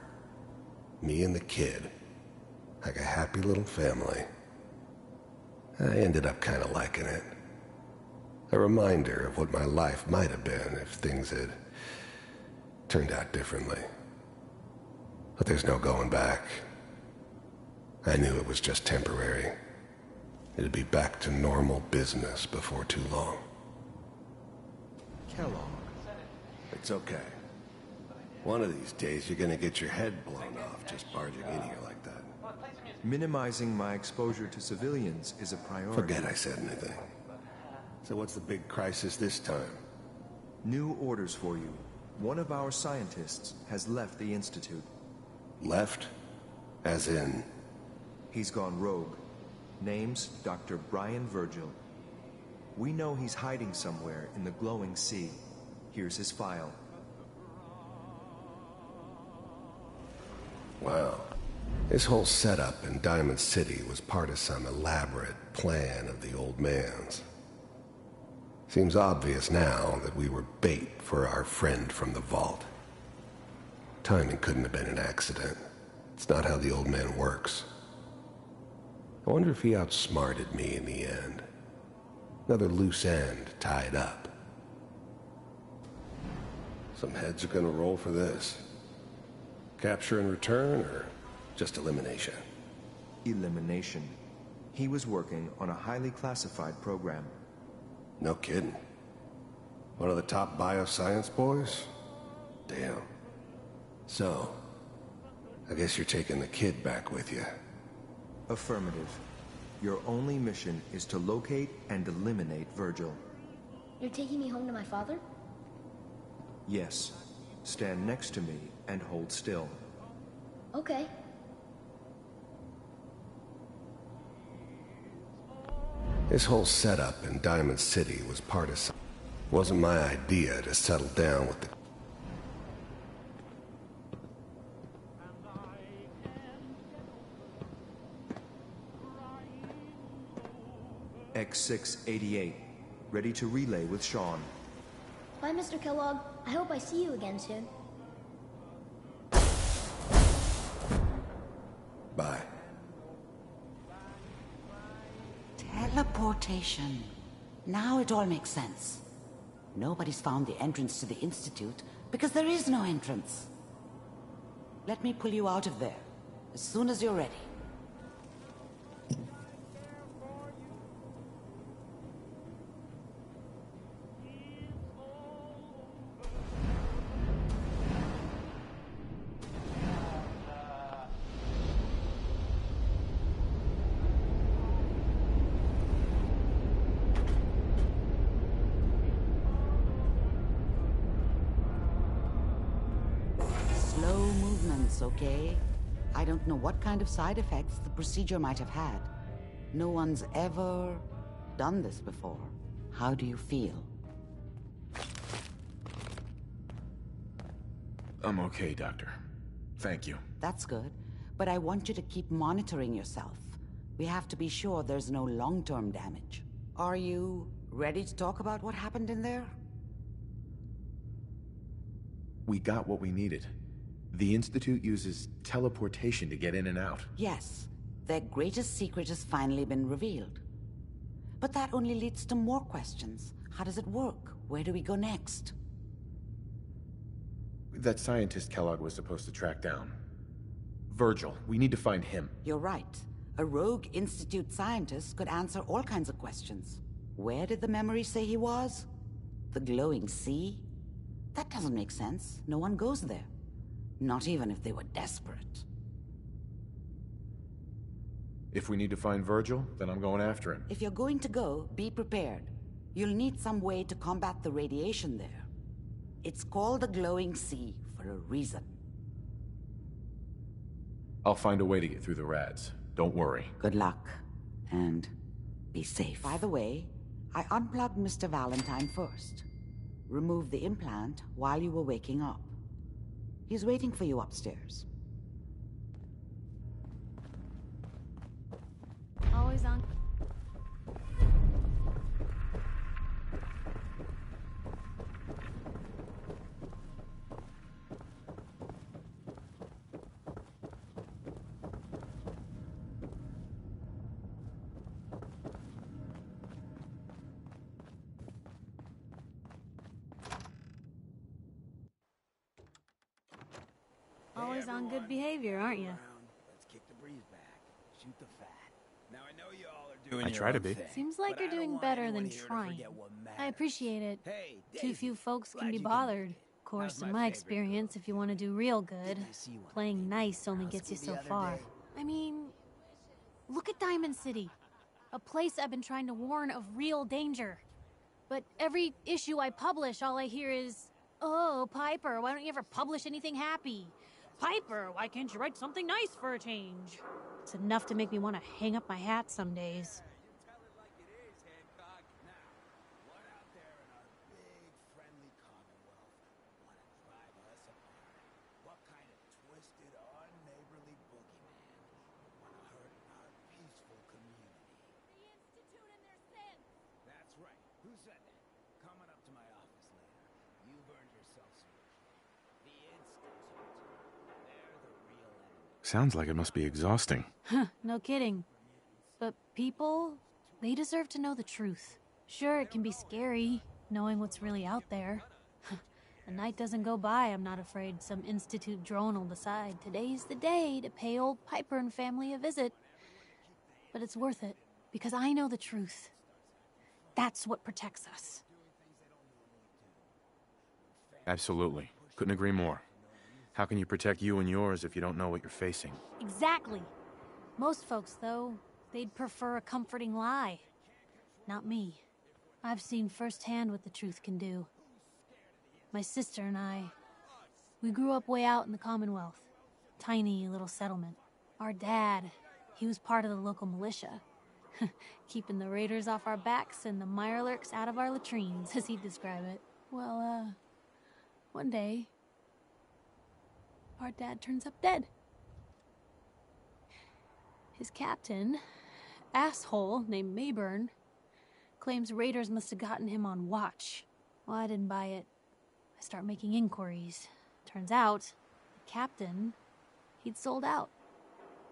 Me and the kid. Like a happy little family. I ended up kind of liking it. A reminder of what my life might have been if things had turned out differently. But there's no going back. I knew it was just temporary. It'd be back to normal business before too long. Kellogg, it's okay. One of these days you're gonna get your head blown off just barging in here like that. Minimizing my exposure to civilians is a priority. Forget I said anything. So what's the big crisis this time? New orders for you. One of our scientists has left the Institute. Left? As in? He's gone rogue. Name's Dr. Brian Virgil. We know he's hiding somewhere in the glowing sea. Here's his file. Wow. This whole setup in Diamond City was part of some elaborate plan of the old man's. Seems obvious now that we were bait for our friend from the vault. Timing couldn't have been an accident. It's not how the old man works. I wonder if he outsmarted me in the end. Another loose end tied up. Some heads are gonna roll for this. Capture and return, or just elimination? Elimination. He was working on a highly classified program. No kidding. One of the top bioscience boys? Damn. So, I guess you're taking the kid back with you. Affirmative. Your only mission is to locate and eliminate Virgil. You're taking me home to my father? Yes. Stand next to me and hold still. Okay. This whole setup in Diamond City was part of some... Wasn't my idea to settle down with the... X688. Ready to relay with Sean. Bye, Mr. Kellogg. I hope I see you again soon. Bye. Teleportation. Now it all makes sense. Nobody's found the entrance to the Institute because there is no entrance. Let me pull you out of there as soon as you're ready. Okay? I don't know what kind of side effects the procedure might have had. No one's ever done this before. How do you feel? I'm okay, Doctor. Thank you. That's good, but I want you to keep monitoring yourself. We have to be sure there's no long-term damage. Are you ready to talk about what happened in there? We got what we needed. The Institute uses teleportation to get in and out. Yes. Their greatest secret has finally been revealed. But that only leads to more questions. How does it work? Where do we go next? That scientist Kellogg was supposed to track down. Virgil. We need to find him. You're right. A rogue Institute scientist could answer all kinds of questions. Where did the memory say he was? The glowing sea? That doesn't make sense. No one goes there. Not even if they were desperate. If we need to find Virgil, then I'm going after him. If you're going to go, be prepared. You'll need some way to combat the radiation there. It's called the glowing sea for a reason. I'll find a way to get through the rads. Don't worry. Good luck. And be safe. By the way, I unplugged Mr. Valentine first. Removed the implant while you were waking up. He's waiting for you upstairs. Always on. Always on good behavior, aren't you? Let's kick the breeze back. Shoot the fat. Now I know you all are doing I your try to own be. thing, Seems like but you're I don't doing want better anyone than here to trying. forget what I matters. appreciate it. Hey, Too Daisy, few folks can glad be you can bothered. make it. Of course, How's in my my favorite experience, if you want to do real good, playing nice only gets you school so the other far. day? I mean, look at Diamond City. A place I've been trying to warn of real danger. But every issue I publish, all I hear is, "Oh, Piper, why don't you ever publish anything happy? Piper, why can't you write something nice for a change?" It's enough to make me want to hang up my hat some days. What kind of twisted, unneighborly boogeyman wanna hurt our peaceful community? The Institute and their sins! That's right. Who said that? Coming up to my office later. You've earned yourself some respect. The Institute. They're the real enemy. Sounds like it must be exhausting. Huh, no kidding. But people, they deserve to know the truth. Sure, it can be scary, knowing what's really out there. A night doesn't go by, I'm not afraid some Institute drone will decide today's the day to pay old Piper and family a visit. But it's worth it, because I know the truth. That's what protects us. Absolutely. Couldn't agree more. How can you protect you and yours if you don't know what you're facing? Exactly. Most folks, though, they'd prefer a comforting lie. Not me. I've seen firsthand what the truth can do. My sister and I, we grew up way out in the Commonwealth. Tiny little settlement. Our dad, he was part of the local militia. Keeping the raiders off our backs and the mirelurks out of our latrines, as he'd describe it. Well, one day, our dad turns up dead. His captain, asshole named Mayburn, claims raiders must have gotten him on watch. Well, I didn't buy it. I start making inquiries. Turns out, the captain, he'd sold out.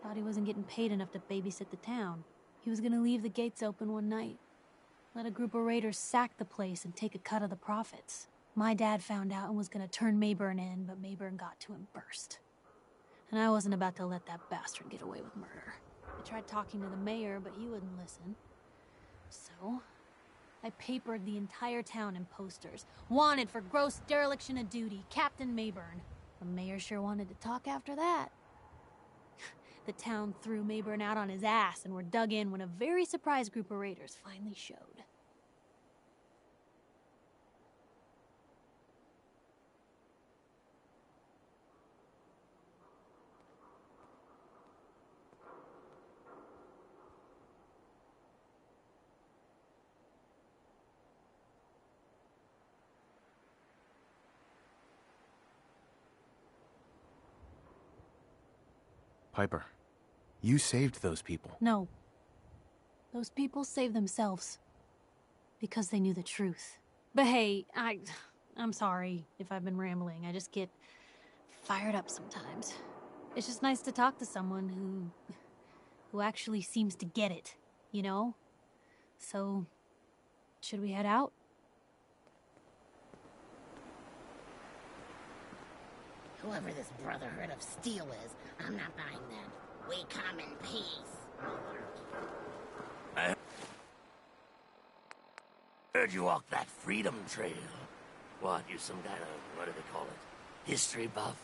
Thought he wasn't getting paid enough to babysit the town. He was gonna leave the gates open one night. Let a group of raiders sack the place and take a cut of the profits. My dad found out and was gonna turn Mayburn in, but Mayburn got to him first. And I wasn't about to let that bastard get away with murder. I tried talking to the mayor, but he wouldn't listen. So, I papered the entire town in posters. Wanted for gross dereliction of duty, Captain Mayburn. The mayor sure wanted to talk after that. The town threw Mayburn out on his ass and were dug in when a very surprised group of raiders finally showed. Piper, you saved those people. No. Those people saved themselves. Because they knew the truth. But hey, I'm sorry if I've been rambling. I just get fired up sometimes. It's just nice to talk to someone who actually seems to get it, you know? So, should we head out? Whoever this Brotherhood of Steel is, I'm not buying them. We come in peace. I heard you walk that freedom trail. What, you some kind of, what do they call it? History buff?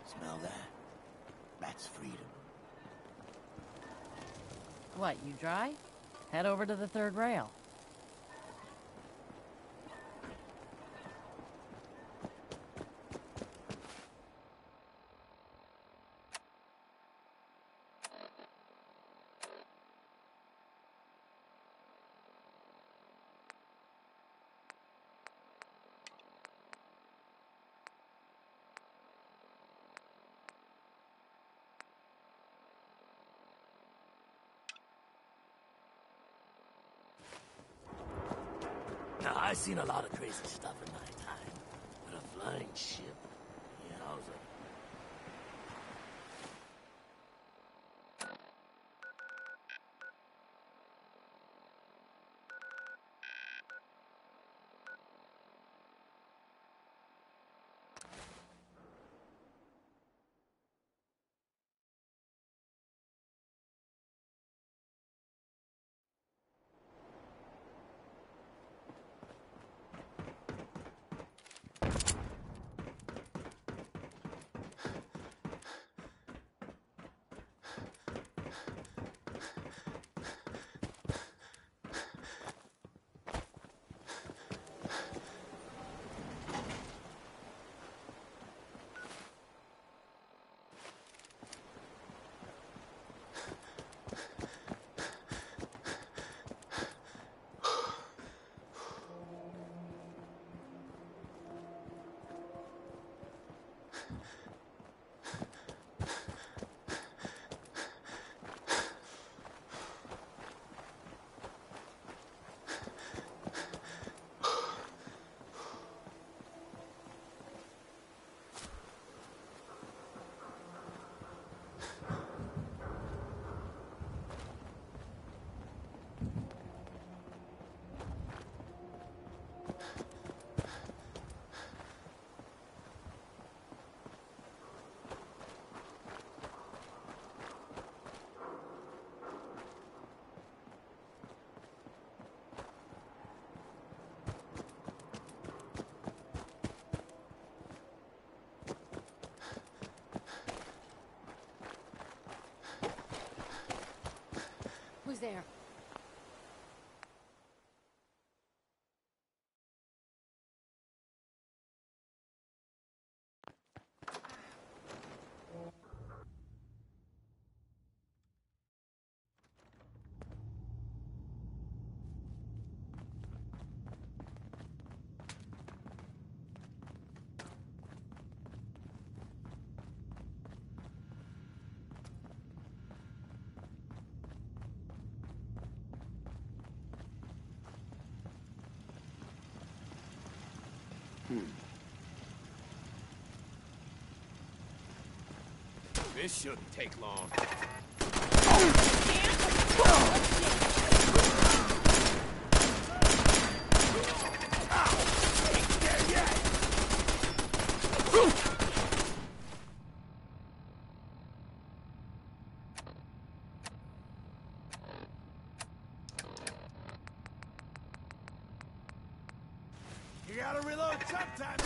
Smell that? That's freedom. What, you dry? Head over to the third rail. I've seen a lot of crazy stuff in my time, but a flying ship, yowza. Who's there? This shouldn't take long. You gotta reload sometimes.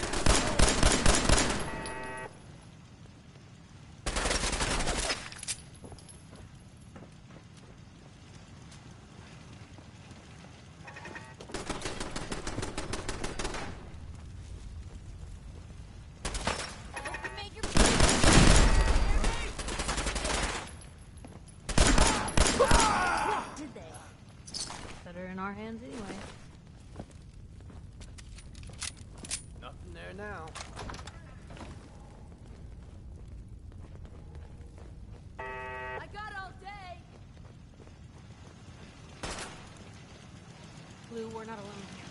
Did they? Better in our hands anyway. Nothing there now. I got all day. Blue, we're not alone here.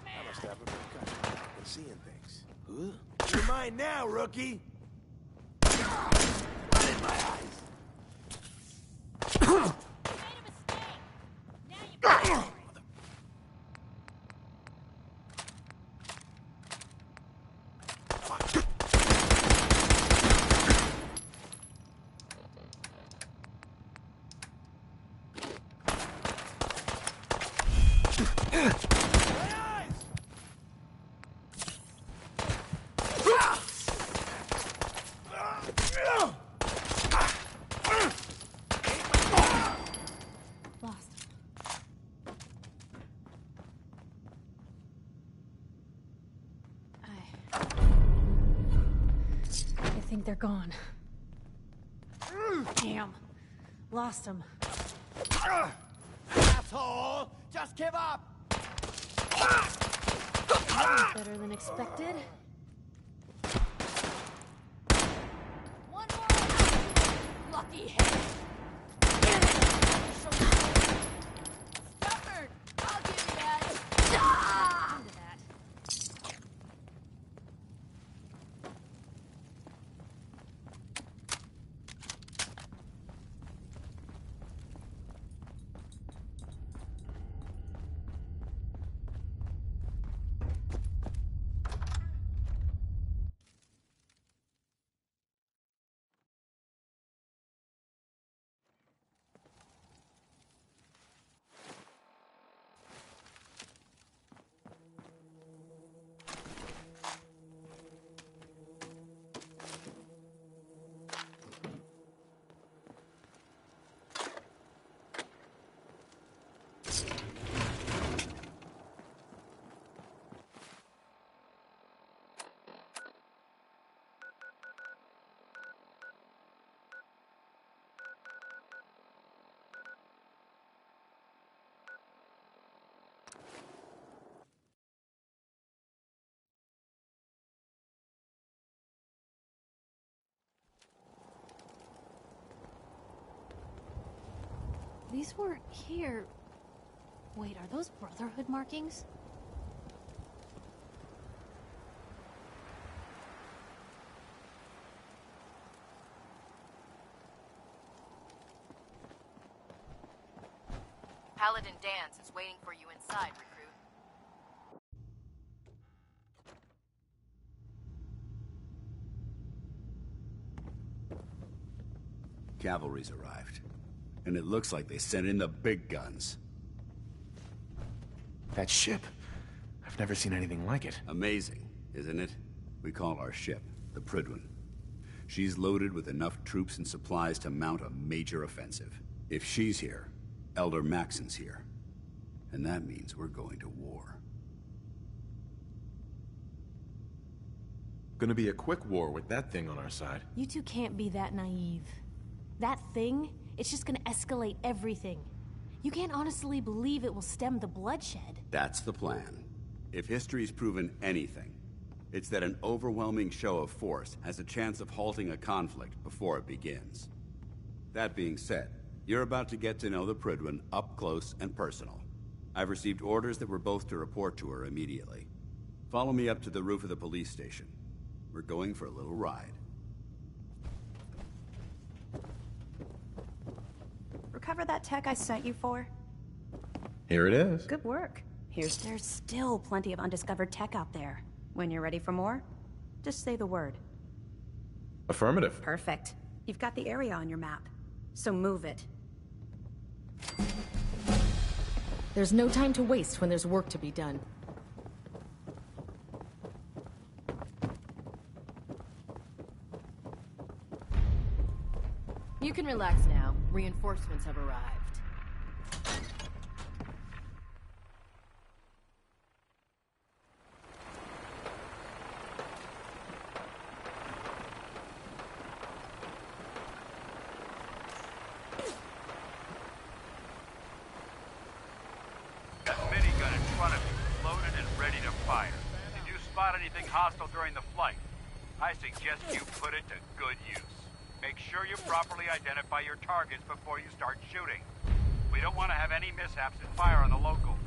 I must have a concussion. I'm seeing things. Huh? You're mine now, rookie. Right in my eyes. I think they're gone. Damn. Lost them. Asshole! Just give up! That was better than expected. cocky head! Stubborn! I'll give you that! Ah! Into that. These weren't here. Wait, are those Brotherhood markings? Paladin Dance is waiting for you inside, recruit. Cavalry's arrived. And it looks like they sent in the big guns. That ship. I've never seen anything like it. Amazing, isn't it? We call our ship the Prydwen. She's loaded with enough troops and supplies to mount a major offensive. If she's here, Elder Maxon's here. And that means we're going to war. Gonna be a quick war with that thing on our side. You two can't be that naive. That thing, it's just gonna escalate everything. You can't honestly believe it will stem the bloodshed. That's the plan. If history's proven anything, it's that an overwhelming show of force has a chance of halting a conflict before it begins. That being said, you're about to get to know the Prydwen up close and personal. I've received orders that we're both to report to her immediately. Follow me up to the roof of the police station. We're going for a little ride. Recover that tech I sent you for? Here it is. Good work. There's still plenty of undiscovered tech out there. When you're ready for more, just say the word. Affirmative. Perfect. You've got the area on your map, so move it. There's no time to waste when there's work to be done. You can relax now. Reinforcements have arrived. That minigun in front of you, loaded and ready to fire. Did you spot anything hostile during the flight? I suggest you put it to good use. Make sure you properly identify your targets before you start shooting. We don't want to have any mishaps and fire on the locals.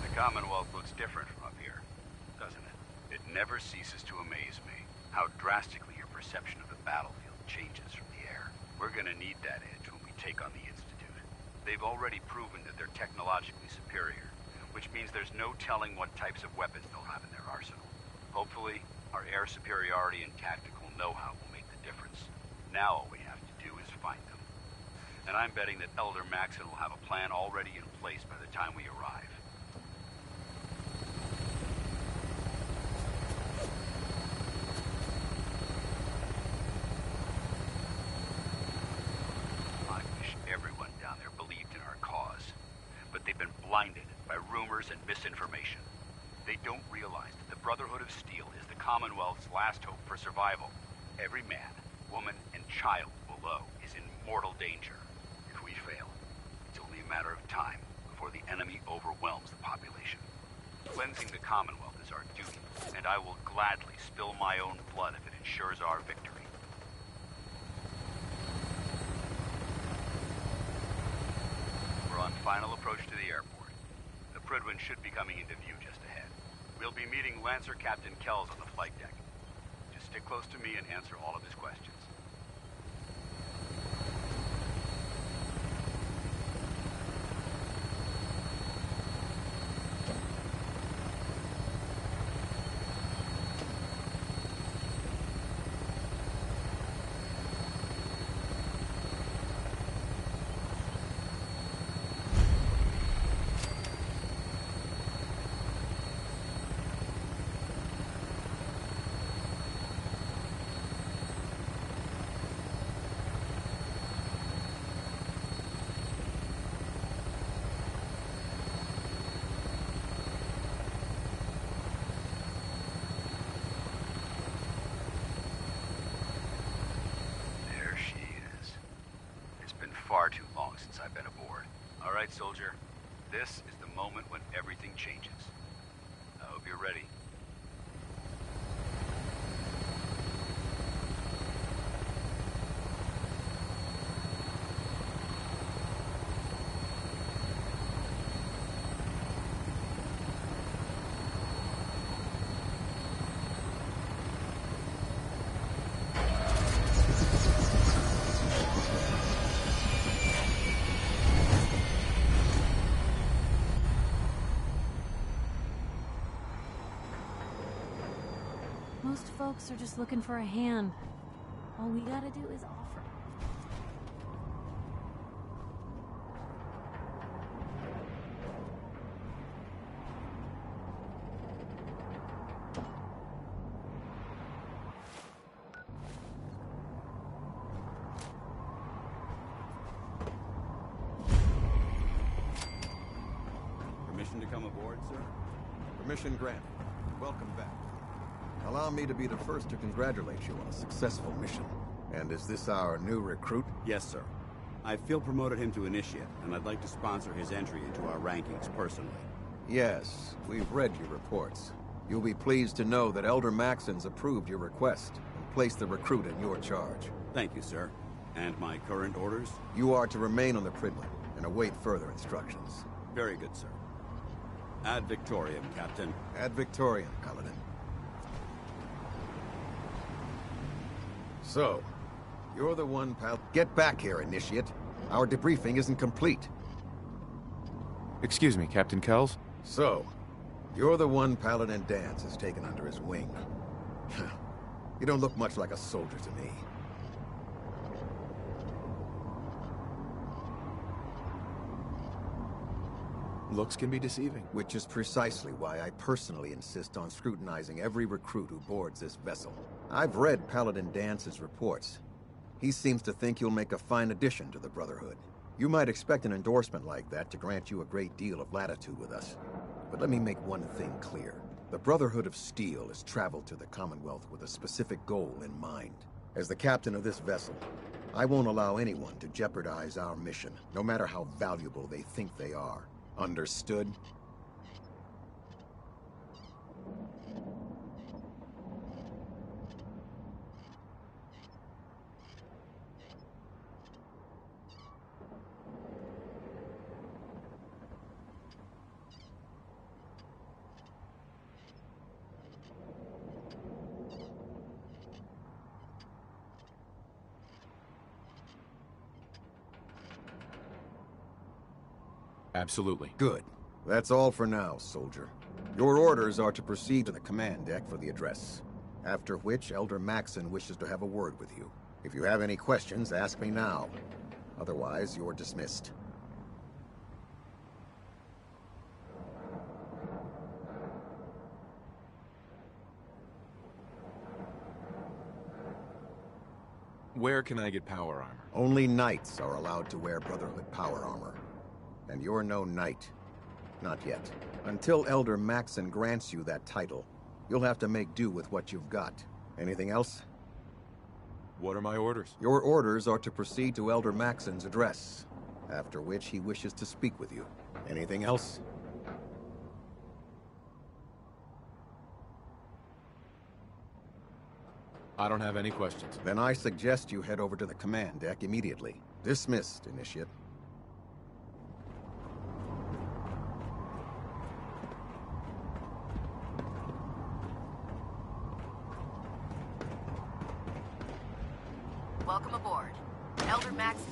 The Commonwealth looks different from up here, doesn't it? It never ceases to amaze me how drastically your perception of the battlefield changes from the air. We're gonna need that edge when we take on the Institute. They've already proven that they're technologically superior, which means there's no telling what types of weapons they'll have in their arsenal. Hopefully, our air superiority and tactical know-how will make the difference. Now all we have to do is find them. And I'm betting that Elder Maxon will have a plan already in place by the time we arrive. I wish everyone down there believed in our cause. But they've been blinded by rumors and misinformation. They don't realize that the Brotherhood of Steel is the Commonwealth's last hope for survival. Every man, woman, and child below is in mortal danger. If we fail, it's only a matter of time before the enemy overwhelms Cleansing the Commonwealth is our duty, and I will gladly spill my own blood if it ensures our victory. We're on final approach to the airport. The Prydwen should be coming into view just ahead. We'll be meeting Lancer Captain Kells on the flight deck. Just stick close to me and answer all of his questions. Far too long since I've been aboard. All right, soldier. This is the moment when everything changes. I hope you're ready. Most folks are just looking for a hand. All we gotta do is offer. Permission to come aboard, sir? Permission granted. Welcome back. Allow me to be the first to congratulate you on a successful mission. And is this our new recruit? Yes, sir. I feel promoted him to initiate, and I'd like to sponsor his entry into our rankings personally. Yes, we've read your reports. You'll be pleased to know that Elder Maxon's approved your request and placed the recruit in your charge. Thank you, sir. And my current orders? You are to remain on the Prydwen and await further instructions. Very good, sir. Ad Victoriam, Captain. Ad Victoriam, Paladin. So, you're the one, pal. Get back here, Initiate. Our debriefing isn't complete. Excuse me, Captain Kells? So, you're the one Paladin Danse has taken under his wing. You don't look much like a soldier to me. Looks can be deceiving. Which is precisely why I personally insist on scrutinizing every recruit who boards this vessel. I've read Paladin Dance's reports. He seems to think you'll make a fine addition to the Brotherhood. You might expect an endorsement like that to grant you a great deal of latitude with us. But let me make one thing clear. The Brotherhood of Steel has traveled to the Commonwealth with a specific goal in mind. As the captain of this vessel, I won't allow anyone to jeopardize our mission, no matter how valuable they think they are. Understood? Absolutely. Good. That's all for now, soldier. Your orders are to proceed to the command deck for the address. After which, Elder Maxon wishes to have a word with you. If you have any questions, ask me now. Otherwise, you're dismissed. Where can I get power armor? Only knights are allowed to wear Brotherhood power armor. And you're no knight. Not yet. Until Elder Maxon grants you that title, you'll have to make do with what you've got. Anything else? What are my orders? Your orders are to proceed to Elder Maxon's address, after which he wishes to speak with you. Anything else? I don't have any questions. Then I suggest you head over to the command deck immediately. Dismissed, Initiate. Welcome aboard. Elder Max is...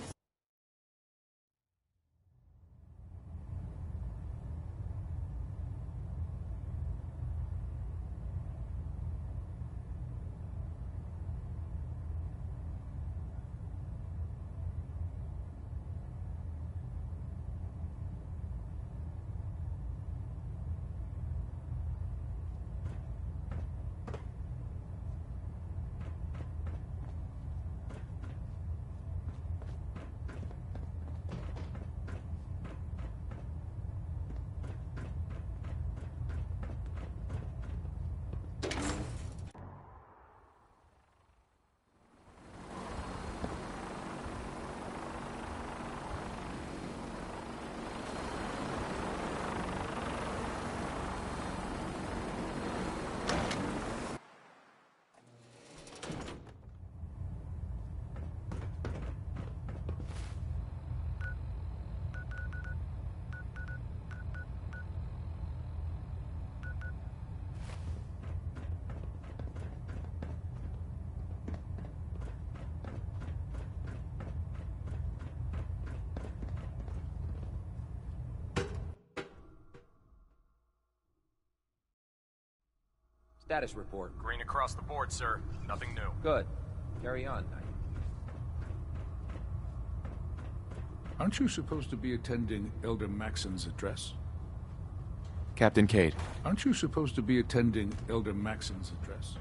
Status report. Green across the board, sir. Nothing new. Good. Carry on. Aren't you supposed to be attending Elder Maxon's address? Captain Cade. Aren't you supposed to be attending Elder Maxon's address?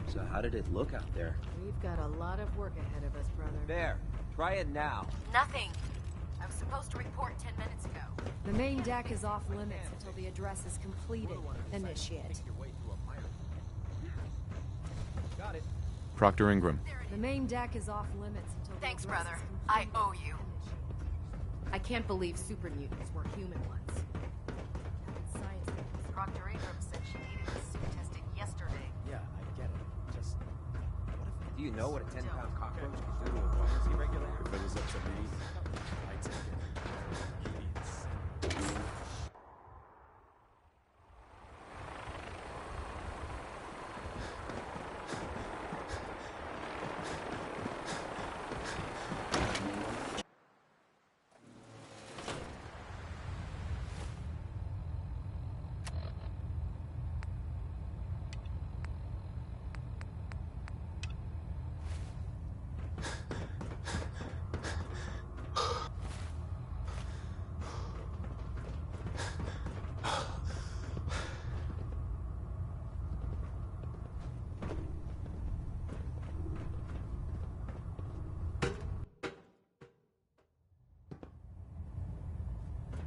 So how did it look out there? We've got a lot of work ahead of us, brother. There. Try it now. Nothing. I was supposed to report 10 minutes ago. The main deck is off limits until the address is completed. Initiate. Got it. Proctor Ingram. The main deck is off limits until the Thanks, address brother. is I completed. owe you. I can't believe super mutants were human ones. Proctor Ingram said she needed the suit tested yesterday. Yeah, I get it. Just... Do you know what a 10-pound cockroach could do to a buoyancy regulator? If it was up to me, I'd take it. Idiots.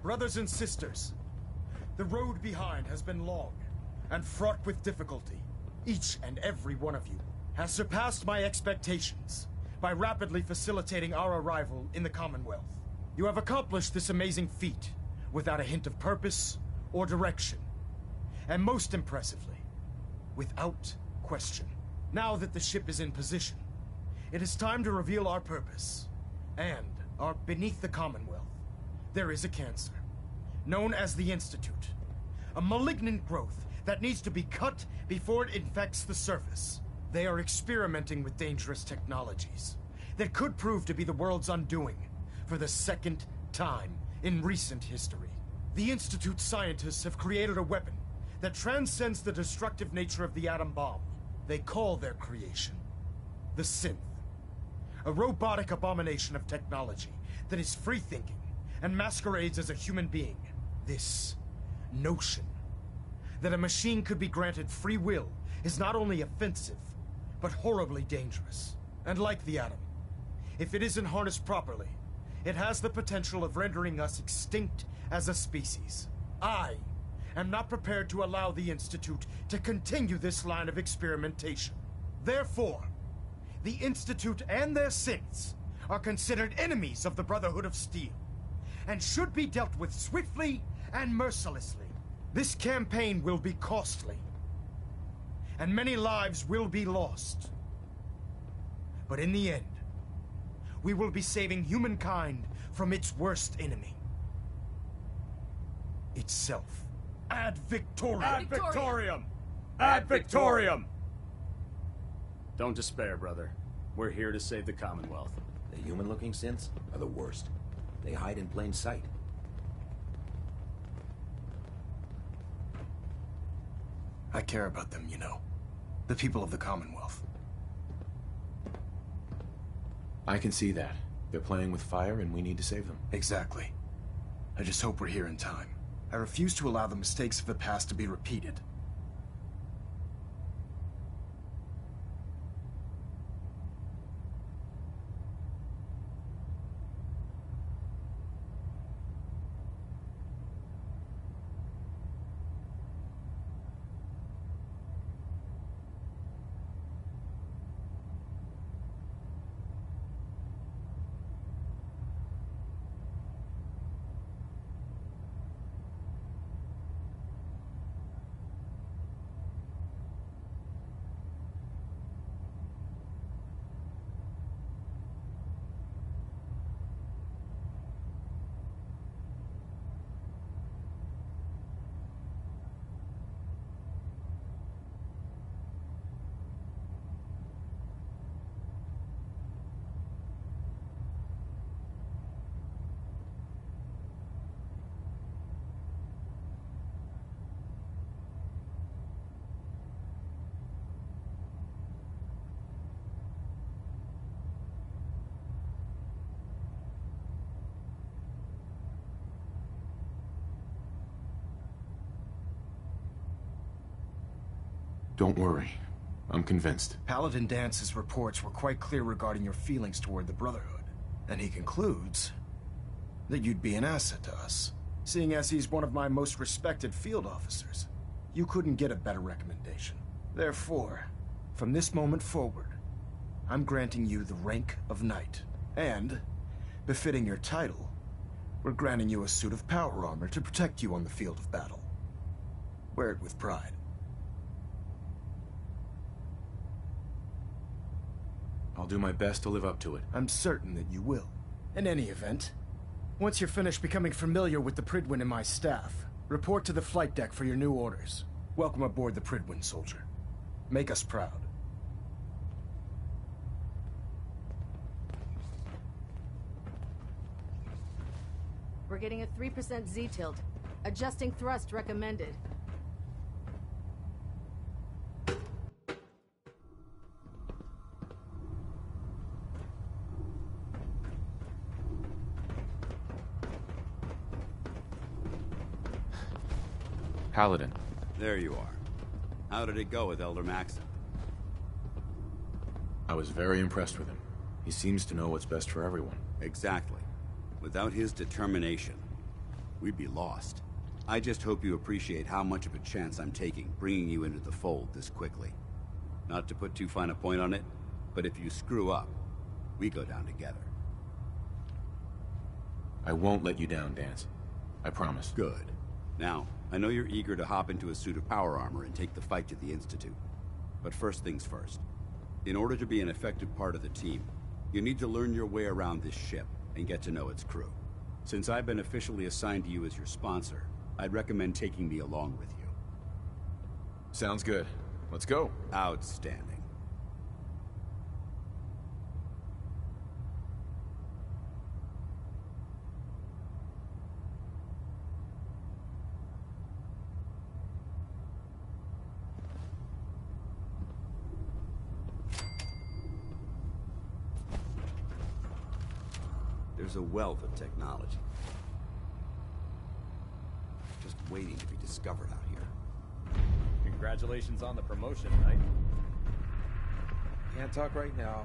Brothers and sisters, the road behind has been long and fraught with difficulty. Each and every one of you has surpassed my expectations by rapidly facilitating our arrival in the Commonwealth. You have accomplished this amazing feat without a hint of purpose or direction, and most impressively, without question. Now that the ship is in position, it is time to reveal our purpose and our beneath the Commonwealth. There is a cancer, known as the Institute. A malignant growth that needs to be cut before it infects the surface. They are experimenting with dangerous technologies that could prove to be the world's undoing for the second time in recent history. The Institute's scientists have created a weapon that transcends the destructive nature of the atom bomb. They call their creation the Synth. A robotic abomination of technology that is free-thinking and masquerades as a human being. This notion that a machine could be granted free will is not only offensive, but horribly dangerous. And like the atom, if it isn't harnessed properly, it has the potential of rendering us extinct as a species. I am not prepared to allow the Institute to continue this line of experimentation. Therefore, the Institute and their synths are considered enemies of the Brotherhood of Steel, and should be dealt with swiftly and mercilessly. This campaign will be costly, and many lives will be lost. But in the end, we will be saving humankind from its worst enemy. Itself. Ad Victoriam! Ad Victoriam! Ad Victoriam! Don't despair, brother. We're here to save the Commonwealth. The human-looking synths are the worst. They hide in plain sight. I care about them, you know. The people of the Commonwealth. I can see that. They're playing with fire and we need to save them. Exactly. I just hope we're here in time. I refuse to allow the mistakes of the past to be repeated. Don't worry. I'm convinced. Paladin Dance's reports were quite clear regarding your feelings toward the Brotherhood. And he concludes that you'd be an asset to us. Seeing as he's one of my most respected field officers, you couldn't get a better recommendation. Therefore, from this moment forward, I'm granting you the rank of Knight. And, befitting your title, we're granting you a suit of power armor to protect you on the field of battle. Wear it with pride. I'll do my best to live up to it. I'm certain that you will. In any event, once you're finished becoming familiar with the Pridwin and my staff, report to the flight deck for your new orders. Welcome aboard the Pridwin, soldier. Make us proud. We're getting a 3% Z-tilt. Adjusting thrust recommended. Paladin. There you are. How did it go with Elder Maxim? I was very impressed with him. He seems to know what's best for everyone. Exactly. Without his determination, we'd be lost. I just hope you appreciate how much of a chance I'm taking bringing you into the fold this quickly. Not to put too fine a point on it, but if you screw up, we go down together. I won't let you down, Dance. I promise. Good. Now, I know you're eager to hop into a suit of power armor and take the fight to the Institute. But first things first. In order to be an effective part of the team, you need to learn your way around this ship and get to know its crew. Since I've been officially assigned to you as your sponsor, I'd recommend taking me along with you. Sounds good. Let's go. Outstanding. There's a wealth of technology. Just waiting to be discovered out here. Congratulations on the promotion, Knight. Can't talk right now.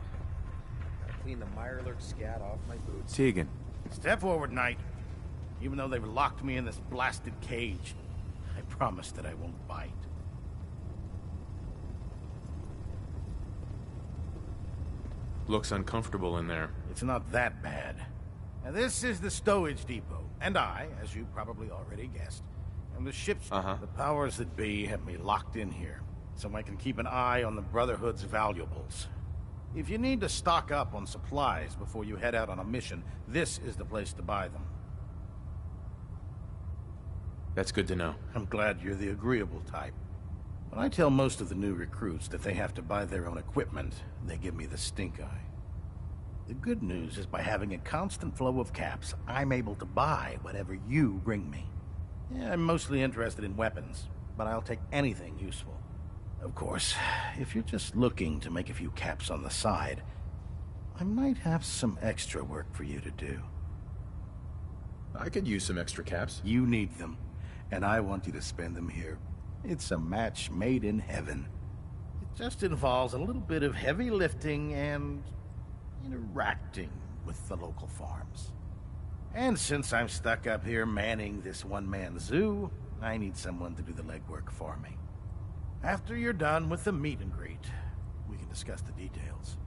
Gotta clean the Mirelurk scat off my boots. Tegan. Step forward, Knight. Even though they've locked me in this blasted cage, I promise that I won't bite. Looks uncomfortable in there. It's not that bad. Now, this is the stowage depot, and I, as you probably already guessed, am the ship's... The powers that be have me locked in here. so I can keep an eye on the Brotherhood's valuables. If you need to stock up on supplies before you head out on a mission, this is the place to buy them. That's good to know. I'm glad you're the agreeable type. When I tell most of the new recruits that they have to buy their own equipment, they give me the stink eye. The good news is by having a constant flow of caps, I'm able to buy whatever you bring me. Yeah, I'm mostly interested in weapons, but I'll take anything useful. Of course, if you're just looking to make a few caps on the side, I might have some extra work for you to do. I could use some extra caps. You need them, and I want you to spend them here. It's a match made in heaven. It just involves a little bit of heavy lifting and interacting with the local farms. And since I'm stuck up here manning this one-man zoo, I need someone to do the legwork for me. After you're done with the meet and greet, we can discuss the details.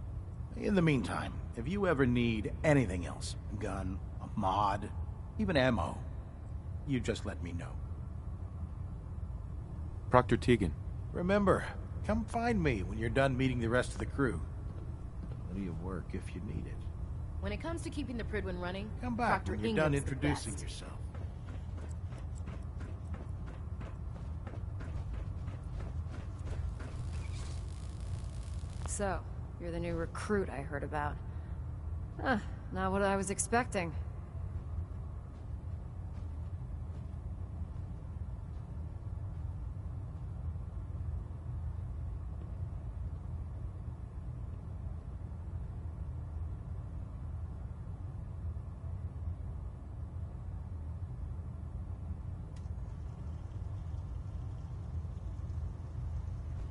In the meantime, if you ever need anything else, a gun, a mod, even ammo, you just let me know. Proctor Tegan. Remember, come find me when you're done meeting the rest of the crew. Plenty of work if you need it. When it comes to keeping the Prydwen running, Come back Proctor when you're Ingram's done the introducing best. yourself. So, you're the new recruit I heard about. Huh, not what I was expecting.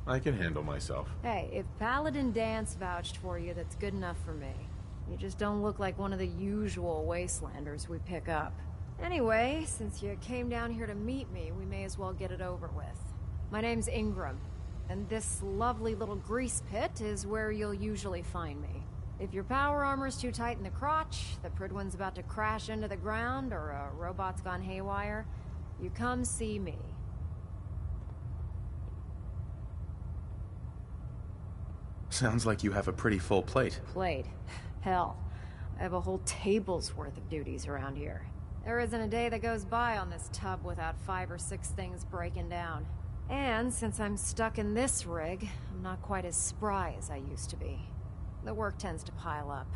I can handle myself. Hey, if Paladin Dance vouched for you, that's good enough for me. You just don't look like one of the usual wastelanders we pick up. Anyway, since you came down here to meet me, we may as well get it over with. My name's Ingram, and this lovely little grease pit is where you'll usually find me. If your power armor's too tight in the crotch, the Prydwen's about to crash into the ground, or a robot's gone haywire, you come see me. Sounds like you have a pretty full plate. Plate? Hell, I have a whole table's worth of duties around here. There isn't a day that goes by on this tub without 5 or 6 things breaking down. And since I'm stuck in this rig, I'm not quite as spry as I used to be. The work tends to pile up.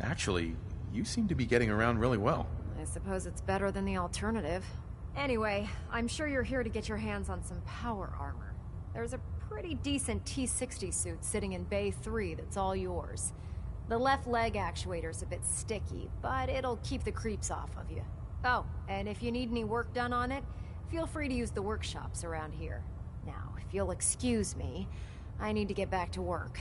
Actually, you seem to be getting around really well. I suppose it's better than the alternative. Anyway, I'm sure you're here to get your hands on some power armor. There's a pretty decent T-60 suit sitting in Bay 3 that's all yours. The left leg actuator's a bit sticky, but it'll keep the creeps off of you. Oh, and if you need any work done on it, feel free to use the workshops around here. Now, if you'll excuse me, I need to get back to work.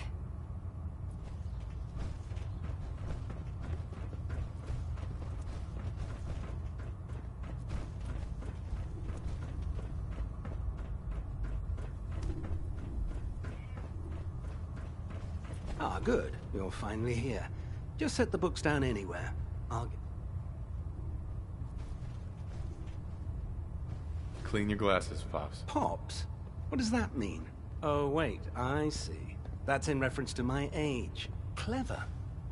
Ah, good. You're finally here. Just set the books down anywhere. I'll get... Clean your glasses, Pops. Pops? What does that mean? Oh, wait, I see. That's in reference to my age. Clever.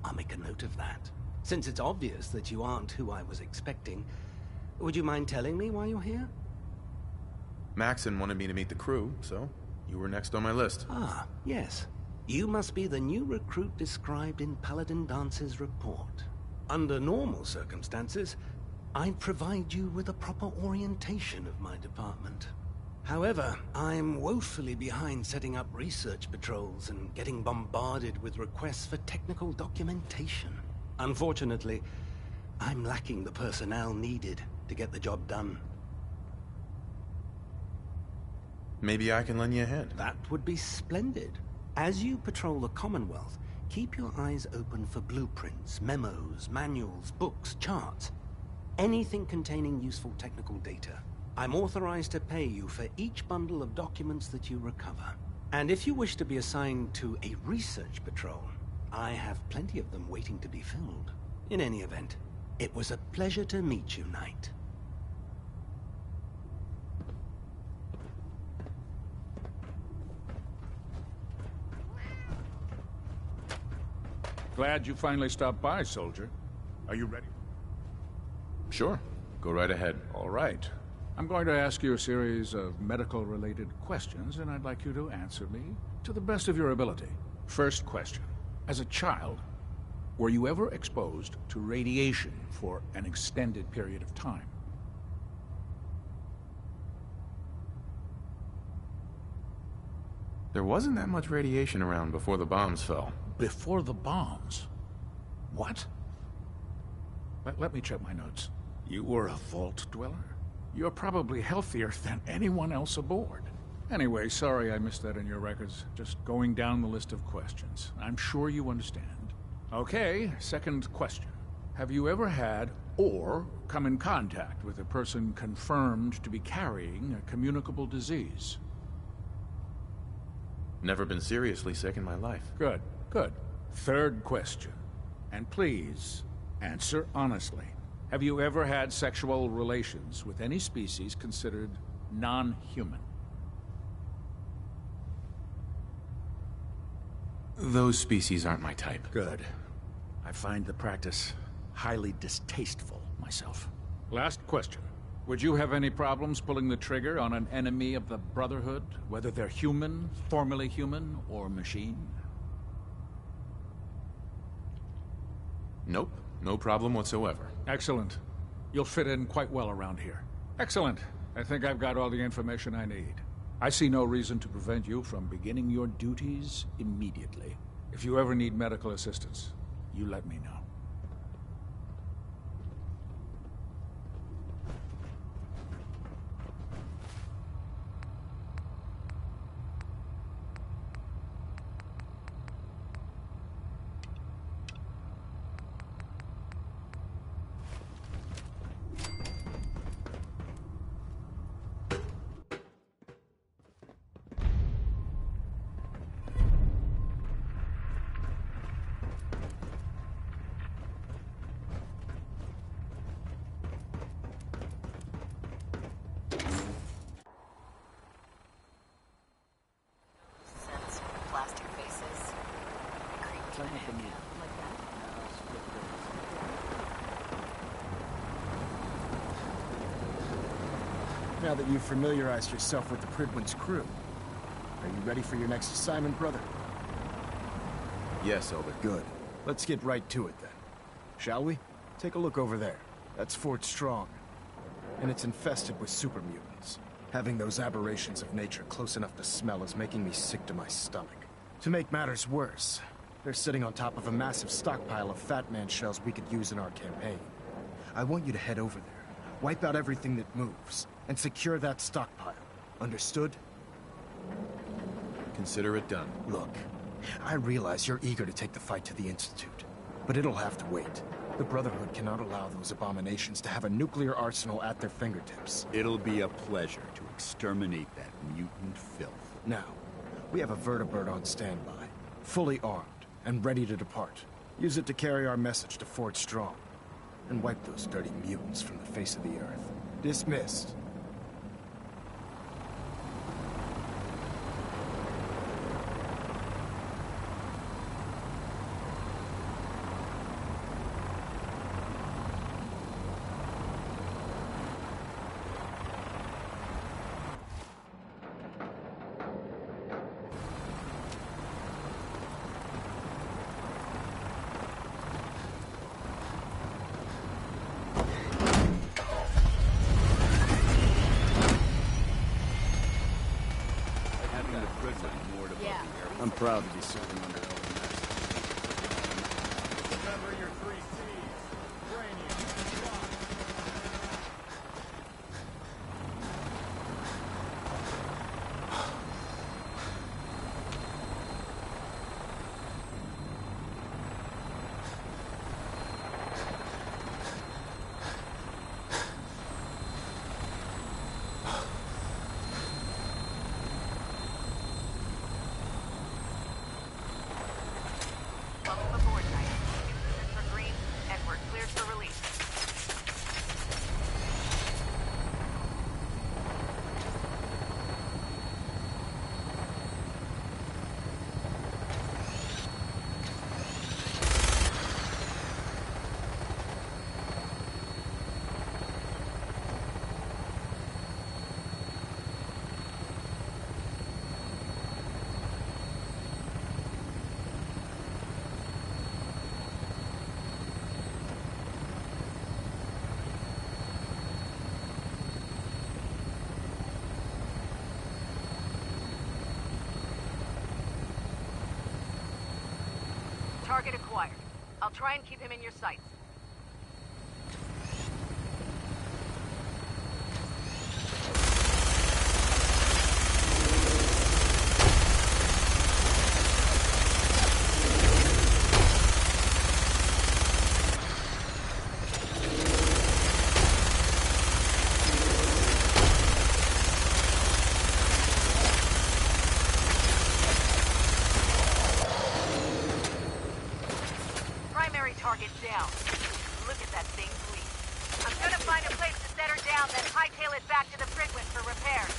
I'll make a note of that. Since it's obvious that you aren't who I was expecting, would you mind telling me why you're here? Maxon wanted me to meet the crew, so you were next on my list. Ah, yes. You must be the new recruit described in Paladin Dance's report. Under normal circumstances, I'd provide you with a proper orientation of my department. However, I'm woefully behind setting up research patrols and getting bombarded with requests for technical documentation. Unfortunately, I'm lacking the personnel needed to get the job done. Maybe I can lend you a hand. That would be splendid. As you patrol the Commonwealth, keep your eyes open for blueprints, memos, manuals, books, charts. Anything containing useful technical data. I'm authorized to pay you for each bundle of documents that you recover. And if you wish to be assigned to a research patrol, I have plenty of them waiting to be filled. In any event, it was a pleasure to meet you, Knight. Glad you finally stopped by, soldier. Are you ready? Sure. Go right ahead. All right. I'm going to ask you a series of medical-related questions, and I'd like you to answer me to the best of your ability. First question. As a child, were you ever exposed to radiation for an extended period of time? There wasn't that much radiation around before the bombs fell. Before the bombs? What? Let me check my notes. You were a vault dweller? You're probably healthier than anyone else aboard. Anyway, sorry I missed that in your records. Just going down the list of questions. I'm sure you understand. Okay, second question. Have you ever had or come in contact with a person confirmed to be carrying a communicable disease? Never been seriously sick in my life. Good, good. Third question. And please, answer honestly. Have you ever had sexual relations with any species considered non-human? Those species aren't my type. Good. I find the practice highly distasteful myself. Last question. Would you have any problems pulling the trigger on an enemy of the Brotherhood, whether they're human, formerly human, or machine? Nope. No problem whatsoever. Excellent. You'll fit in quite well around here. Excellent. I think I've got all the information I need. I see no reason to prevent you from beginning your duties immediately. If you ever need medical assistance, you let me know. Now that you've familiarized yourself with the Prydwen's crew, are you ready for your next assignment, brother? Yes, Elder. Good. Let's get right to it then. Shall we? Take a look over there. That's Fort Strong. And it's infested with super mutants. Having those aberrations of nature close enough to smell is making me sick to my stomach. To make matters worse, they're sitting on top of a massive stockpile of Fat Man shells we could use in our campaign. I want you to head over there, wipe out everything that moves, and secure that stockpile. Understood? Consider it done. Look, I realize you're eager to take the fight to the Institute, but it'll have to wait. The Brotherhood cannot allow those abominations to have a nuclear arsenal at their fingertips. It'll be a pleasure to exterminate that mutant filth. Now, we have a vertibird on standby, fully armed and ready to depart. Use it to carry our message to Fort Strong, and wipe those dirty mutants from the face of the earth. Dismissed. I'm proud to be serving under Elder Max. Remember your 3 C's. Cranium, rock. Welcome aboard, Knight. For green, Edward cleared for release. Target acquired. I'll try and keep him in your sights. Primary target down. Look at that thing bleed. I'm gonna find a place to set her down, then hightail it back to the Frequent for repairs.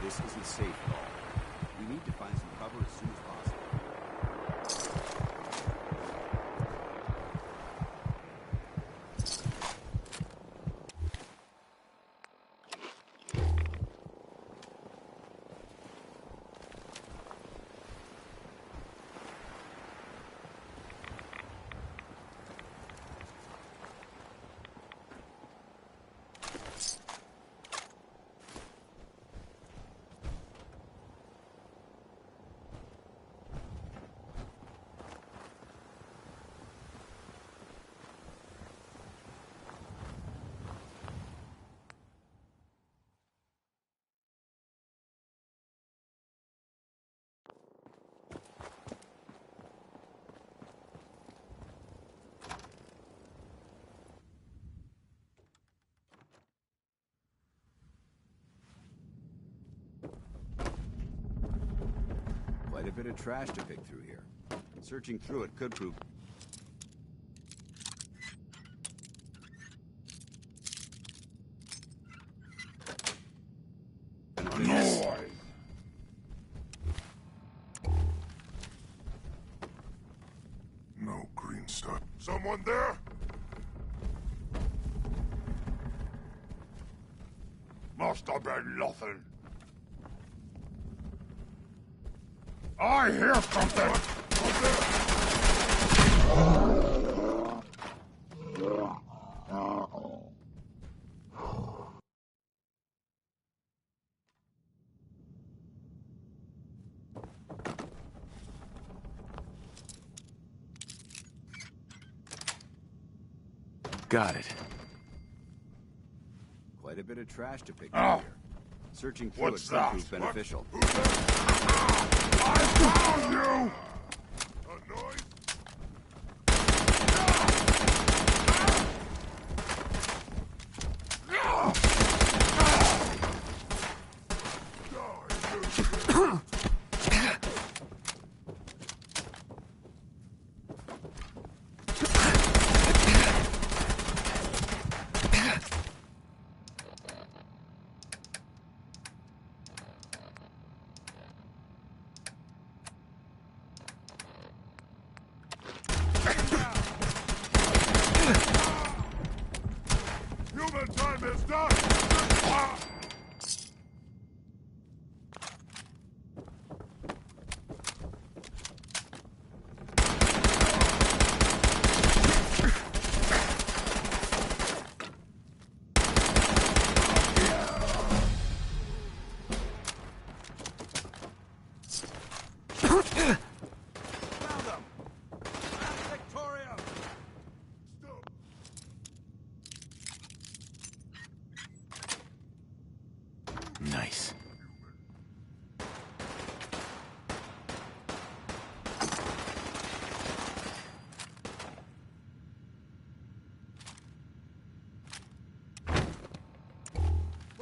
This isn't safe at all. We need to find some cover as soon as possible. Quite a bit of trash to pick through here. Searching through it could prove... No green stuff. Someone there? Must have been nothing. I hear something! Got it. Quite a bit of trash to pick through here. Searching through it could prove beneficial. I found you!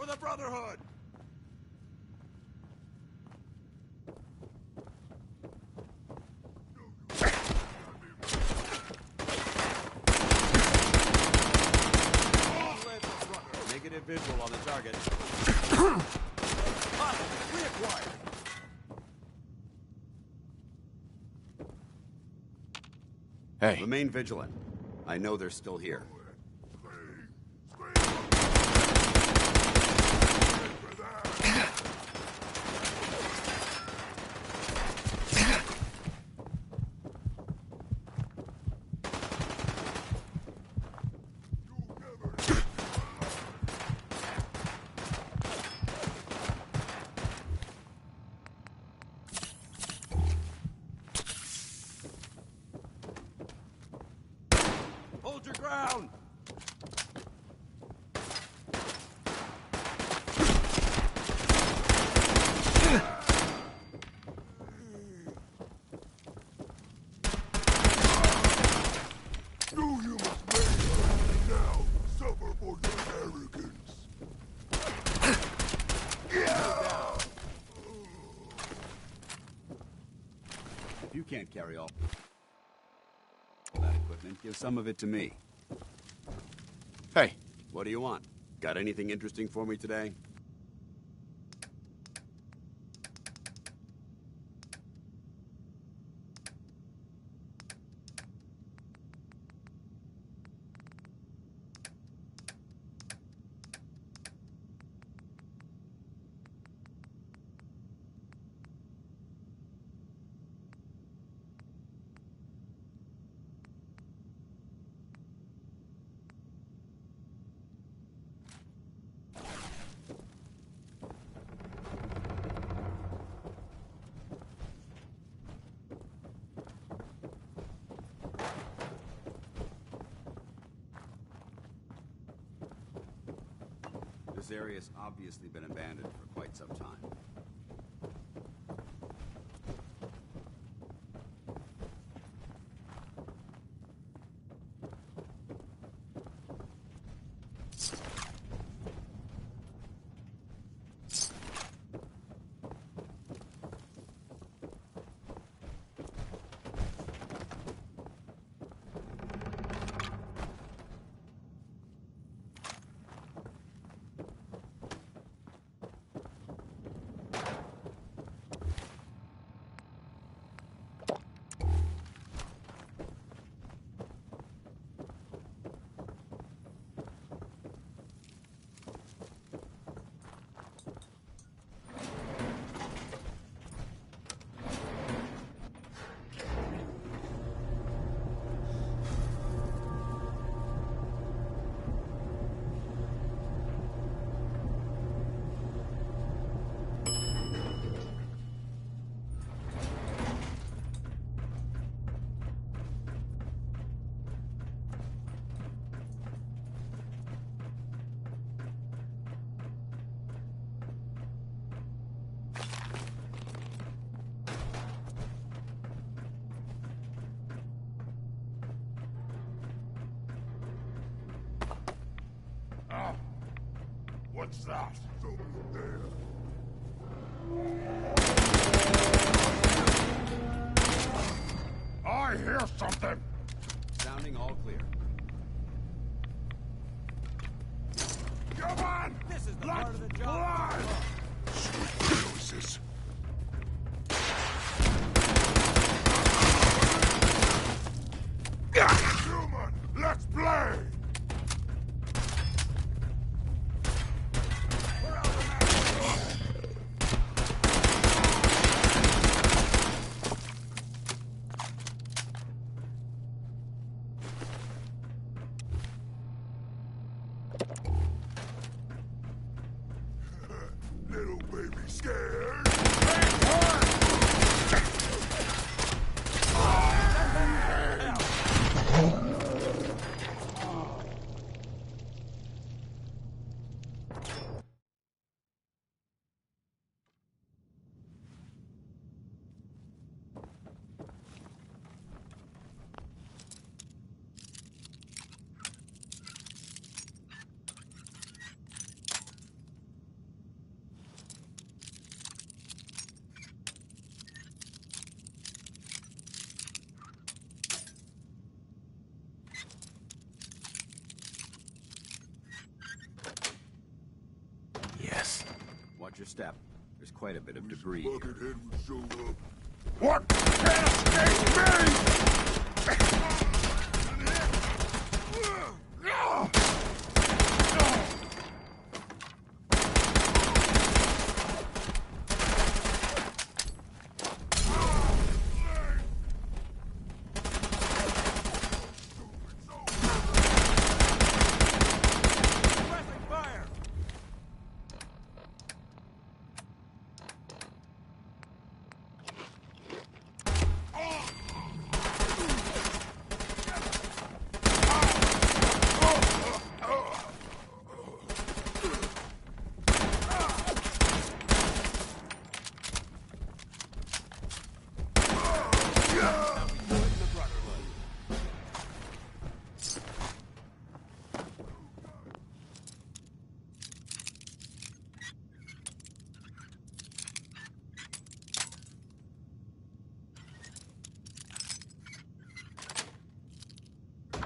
the Brotherhood! Negative visual on the target. Reacquired. Hey. Remain vigilant. I know they're still here. Hold your ground! You human slaves now suffer for your arrogance. If you can't carry all that equipment, give some of it to me. Hey. What do you want? Got anything interesting for me today? This area's obviously been abandoned for quite some time. What's that? Someone there. I hear something! Sounding all clear. Come on! This is the Let's part of the job. Sweet noises. Human, let's play! step. There's quite a bit of debris here. Buckethead would show up. What can't escape me?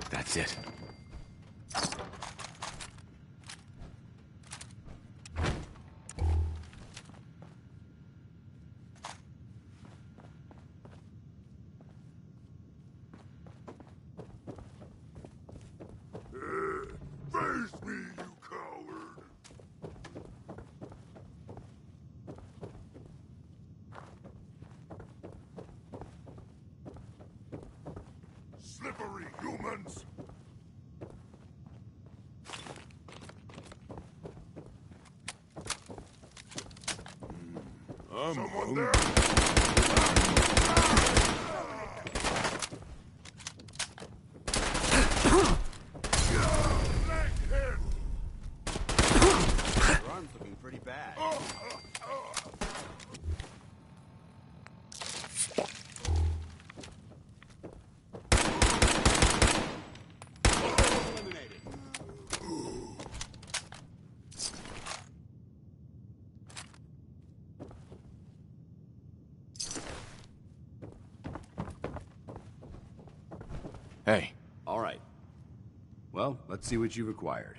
That's it. Face me, you coward! Slippery humans! I'm someone there! Run's looking pretty bad. Eliminated. Hey. All right. Well, let's see what you've acquired.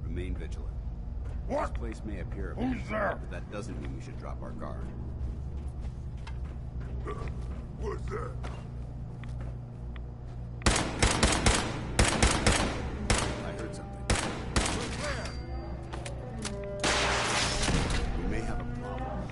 Remain vigilant. What? This place may appear a bit Who's there? but that doesn't mean we should drop our guard. What's that? I heard something. We may have a problem.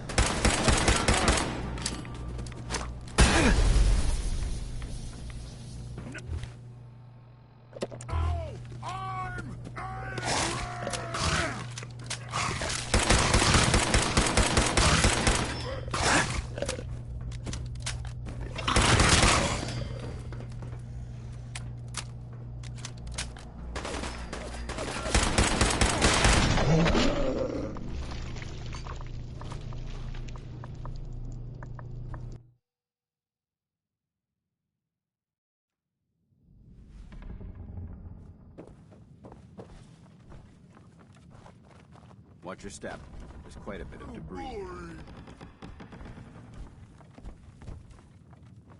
Watch your step. There's quite a bit of debris.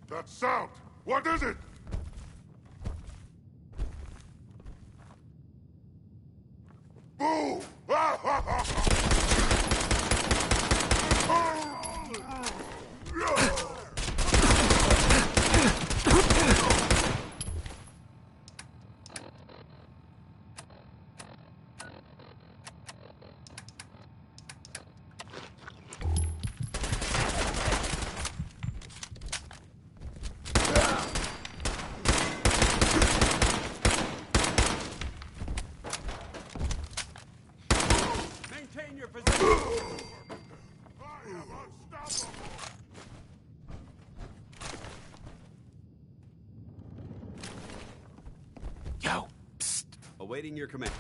That sound! What is it? Boo! Maintain your position. I am unstoppable. Yo, psst. Awaiting your command.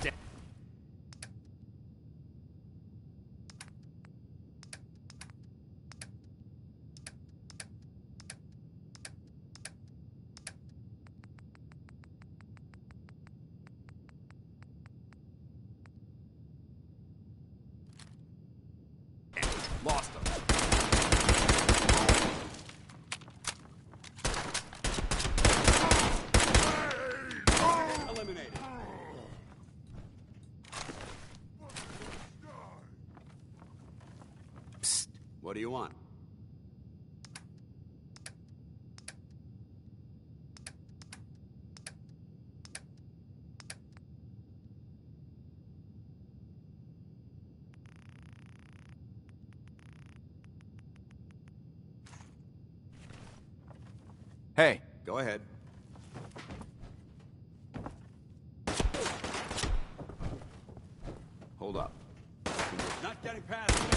Lost them. Eliminated. Psst. What do you want? Hey, go ahead. Hold up. Not getting past me.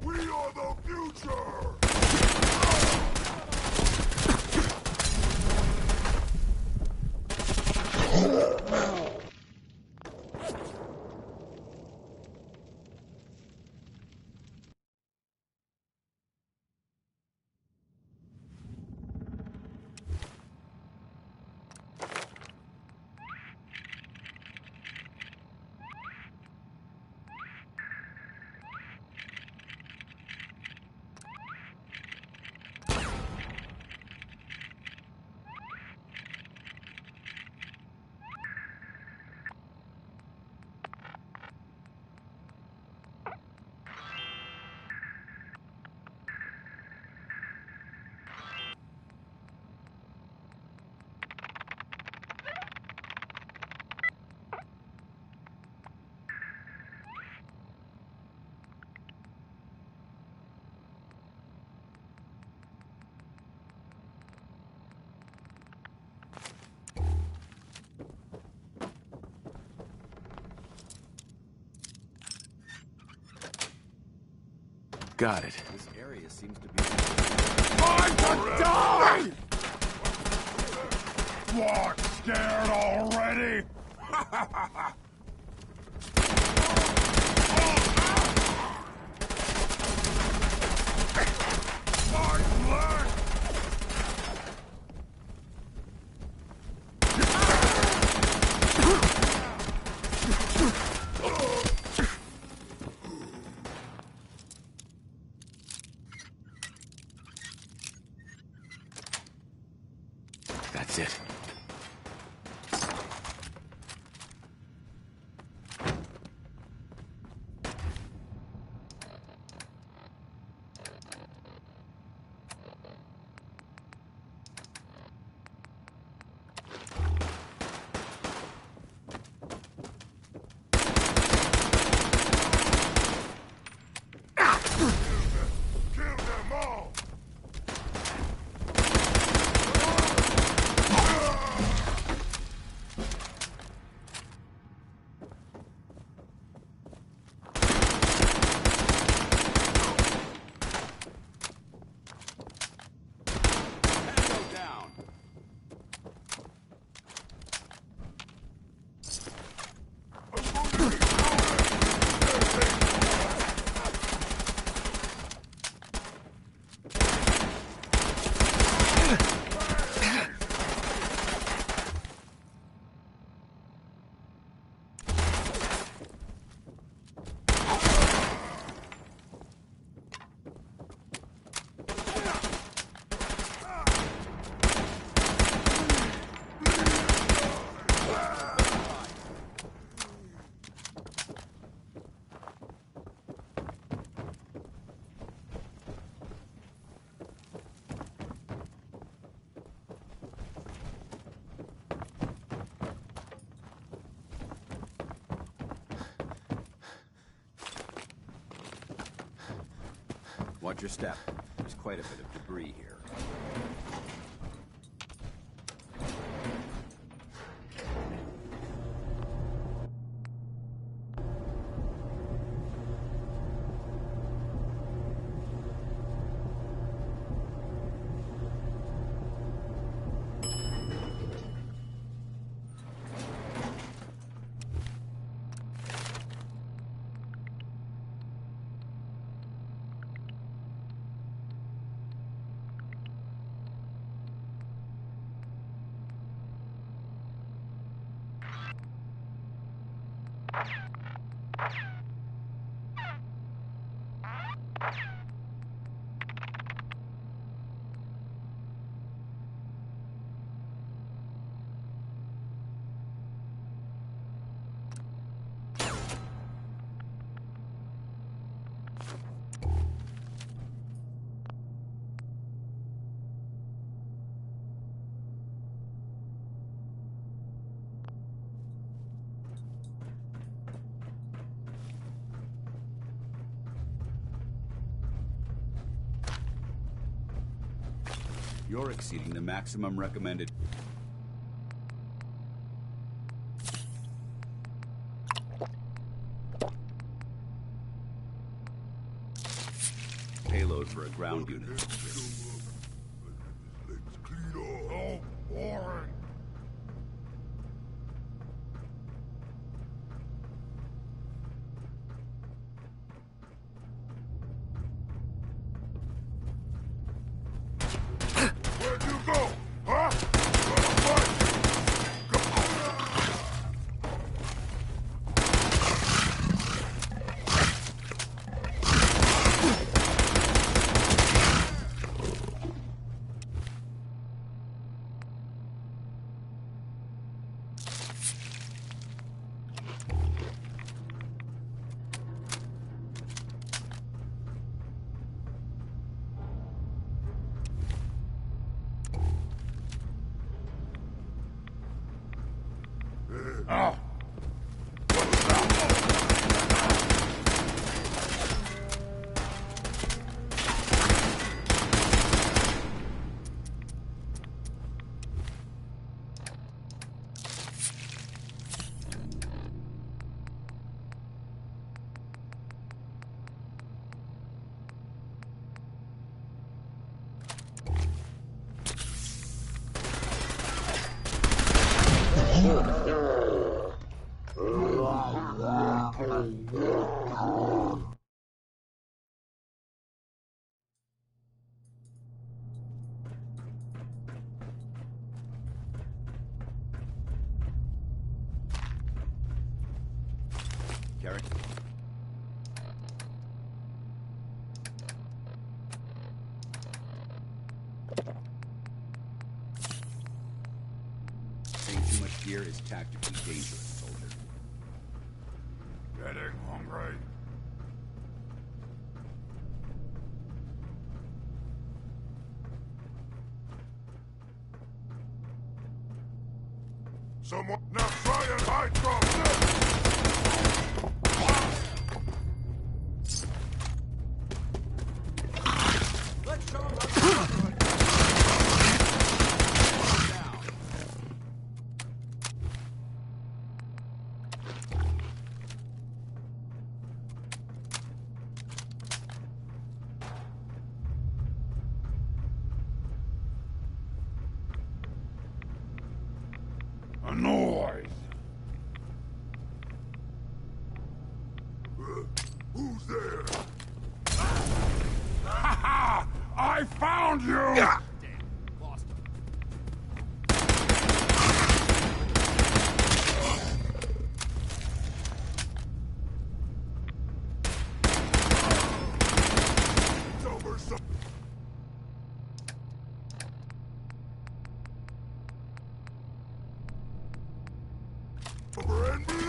We are the future! Got it. This area seems to be... Time to die! What? Scared already? My leg! That's it. Kill them all! Watch your step. There's quite a bit of debris here. You're exceeding the maximum recommended. Payload for a ground unit. Oh, boring. Where'd you go? Huh? Oh. Carrie? Taking too much gear is tactically dangerous, soldier. Getting hungry. Someone now try and hide from this! Let's show them how a noise! Who's there? Ha ha! I found you! Damn, lost him. It's over, son. Over and believe.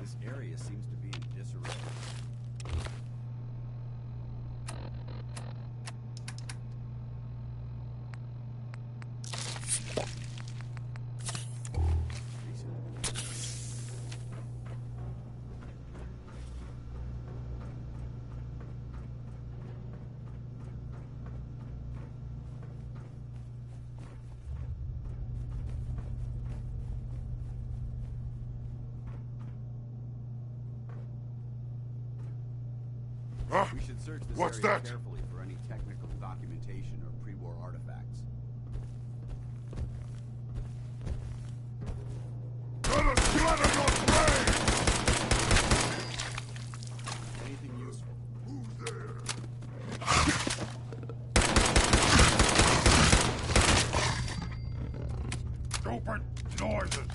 This area seems to be in disarray. Huh? We should search this What's area that? carefully for any technical documentation or pre-war artifacts. Let us splatter your brains! Anything useful? Who's there? Stupid noises!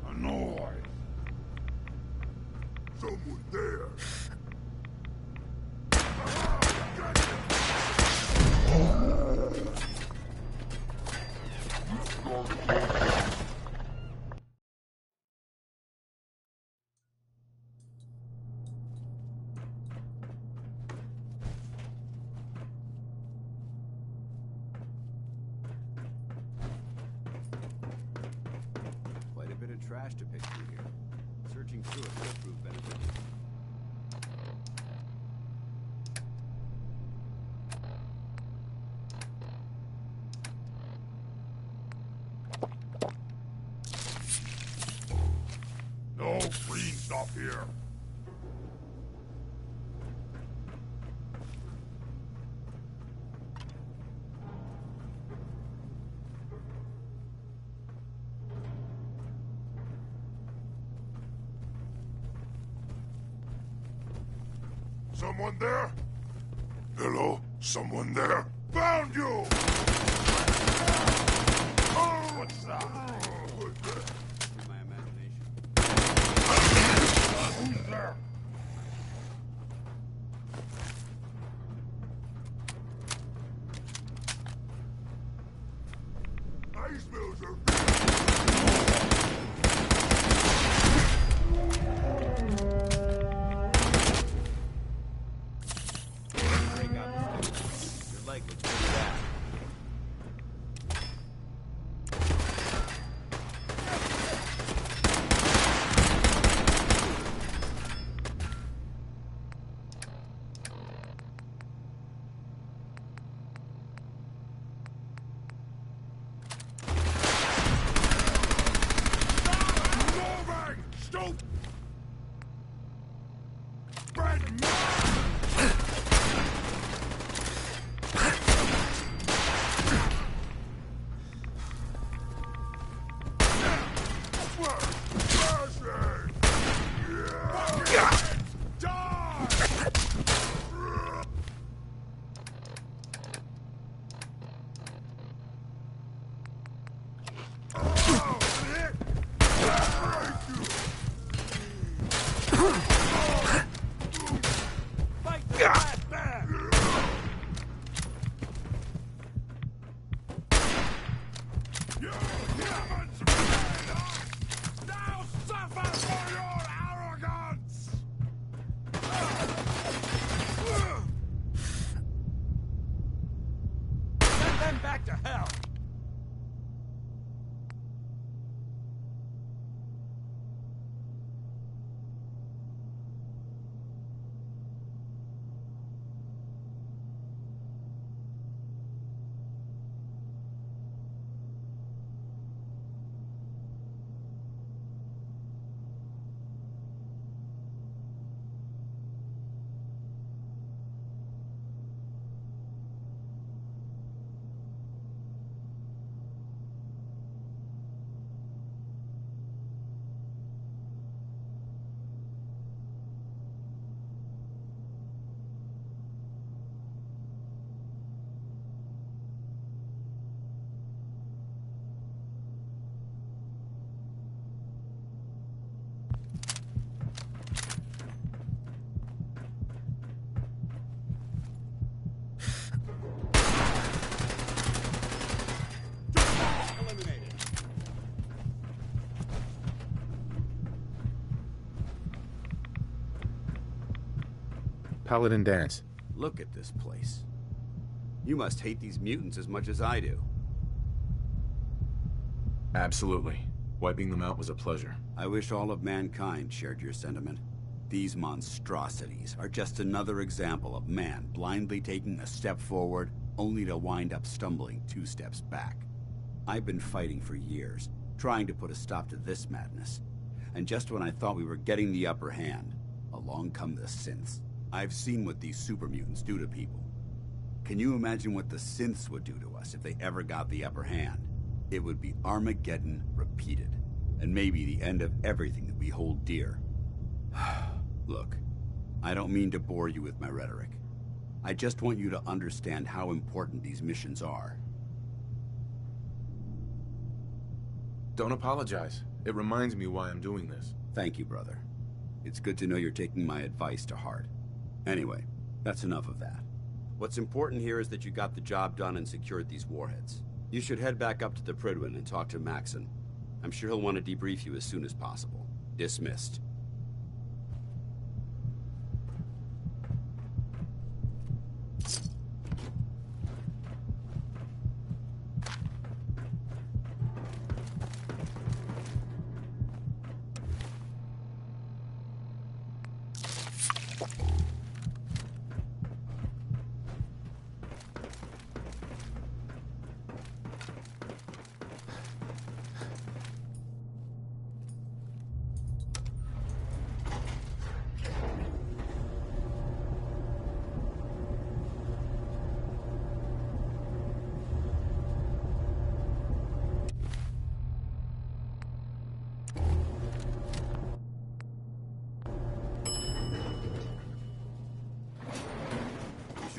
A noise! Someone there! Quite a bit of trash to pick through here. Searching through it could prove beneficial. No green stuff here. Someone there? Hello? Someone there? Found you! Oh, what's that? What's that? Through my imagination. Who's there? Ice bills are Break out the sticks. Your leg looks pretty bad. moving! Stupid! Brand Back to hell! Eliminated. Paladin Dance. Look at this place. You must hate these mutants as much as I do. Absolutely. Wiping them out was a pleasure. I wish all of mankind shared your sentiment. These monstrosities are just another example of man blindly taking a step forward, only to wind up stumbling 2 steps back. I've been fighting for years, trying to put a stop to this madness. And just when I thought we were getting the upper hand, along come the synths. I've seen what these super mutants do to people. Can you imagine what the synths would do to us if they ever got the upper hand? It would be Armageddon repeated, and maybe the end of everything that we hold dear. Look, I don't mean to bore you with my rhetoric. I just want you to understand how important these missions are. Don't apologize. It reminds me why I'm doing this. Thank you, brother. It's good to know you're taking my advice to heart. Anyway, that's enough of that. What's important here is that you got the job done and secured these warheads. You should head back up to the Prydwen and talk to Maxon. I'm sure he'll want to debrief you as soon as possible. Dismissed.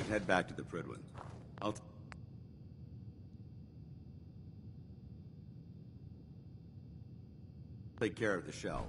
Head back to the Prydwen. I'll take care of the shell.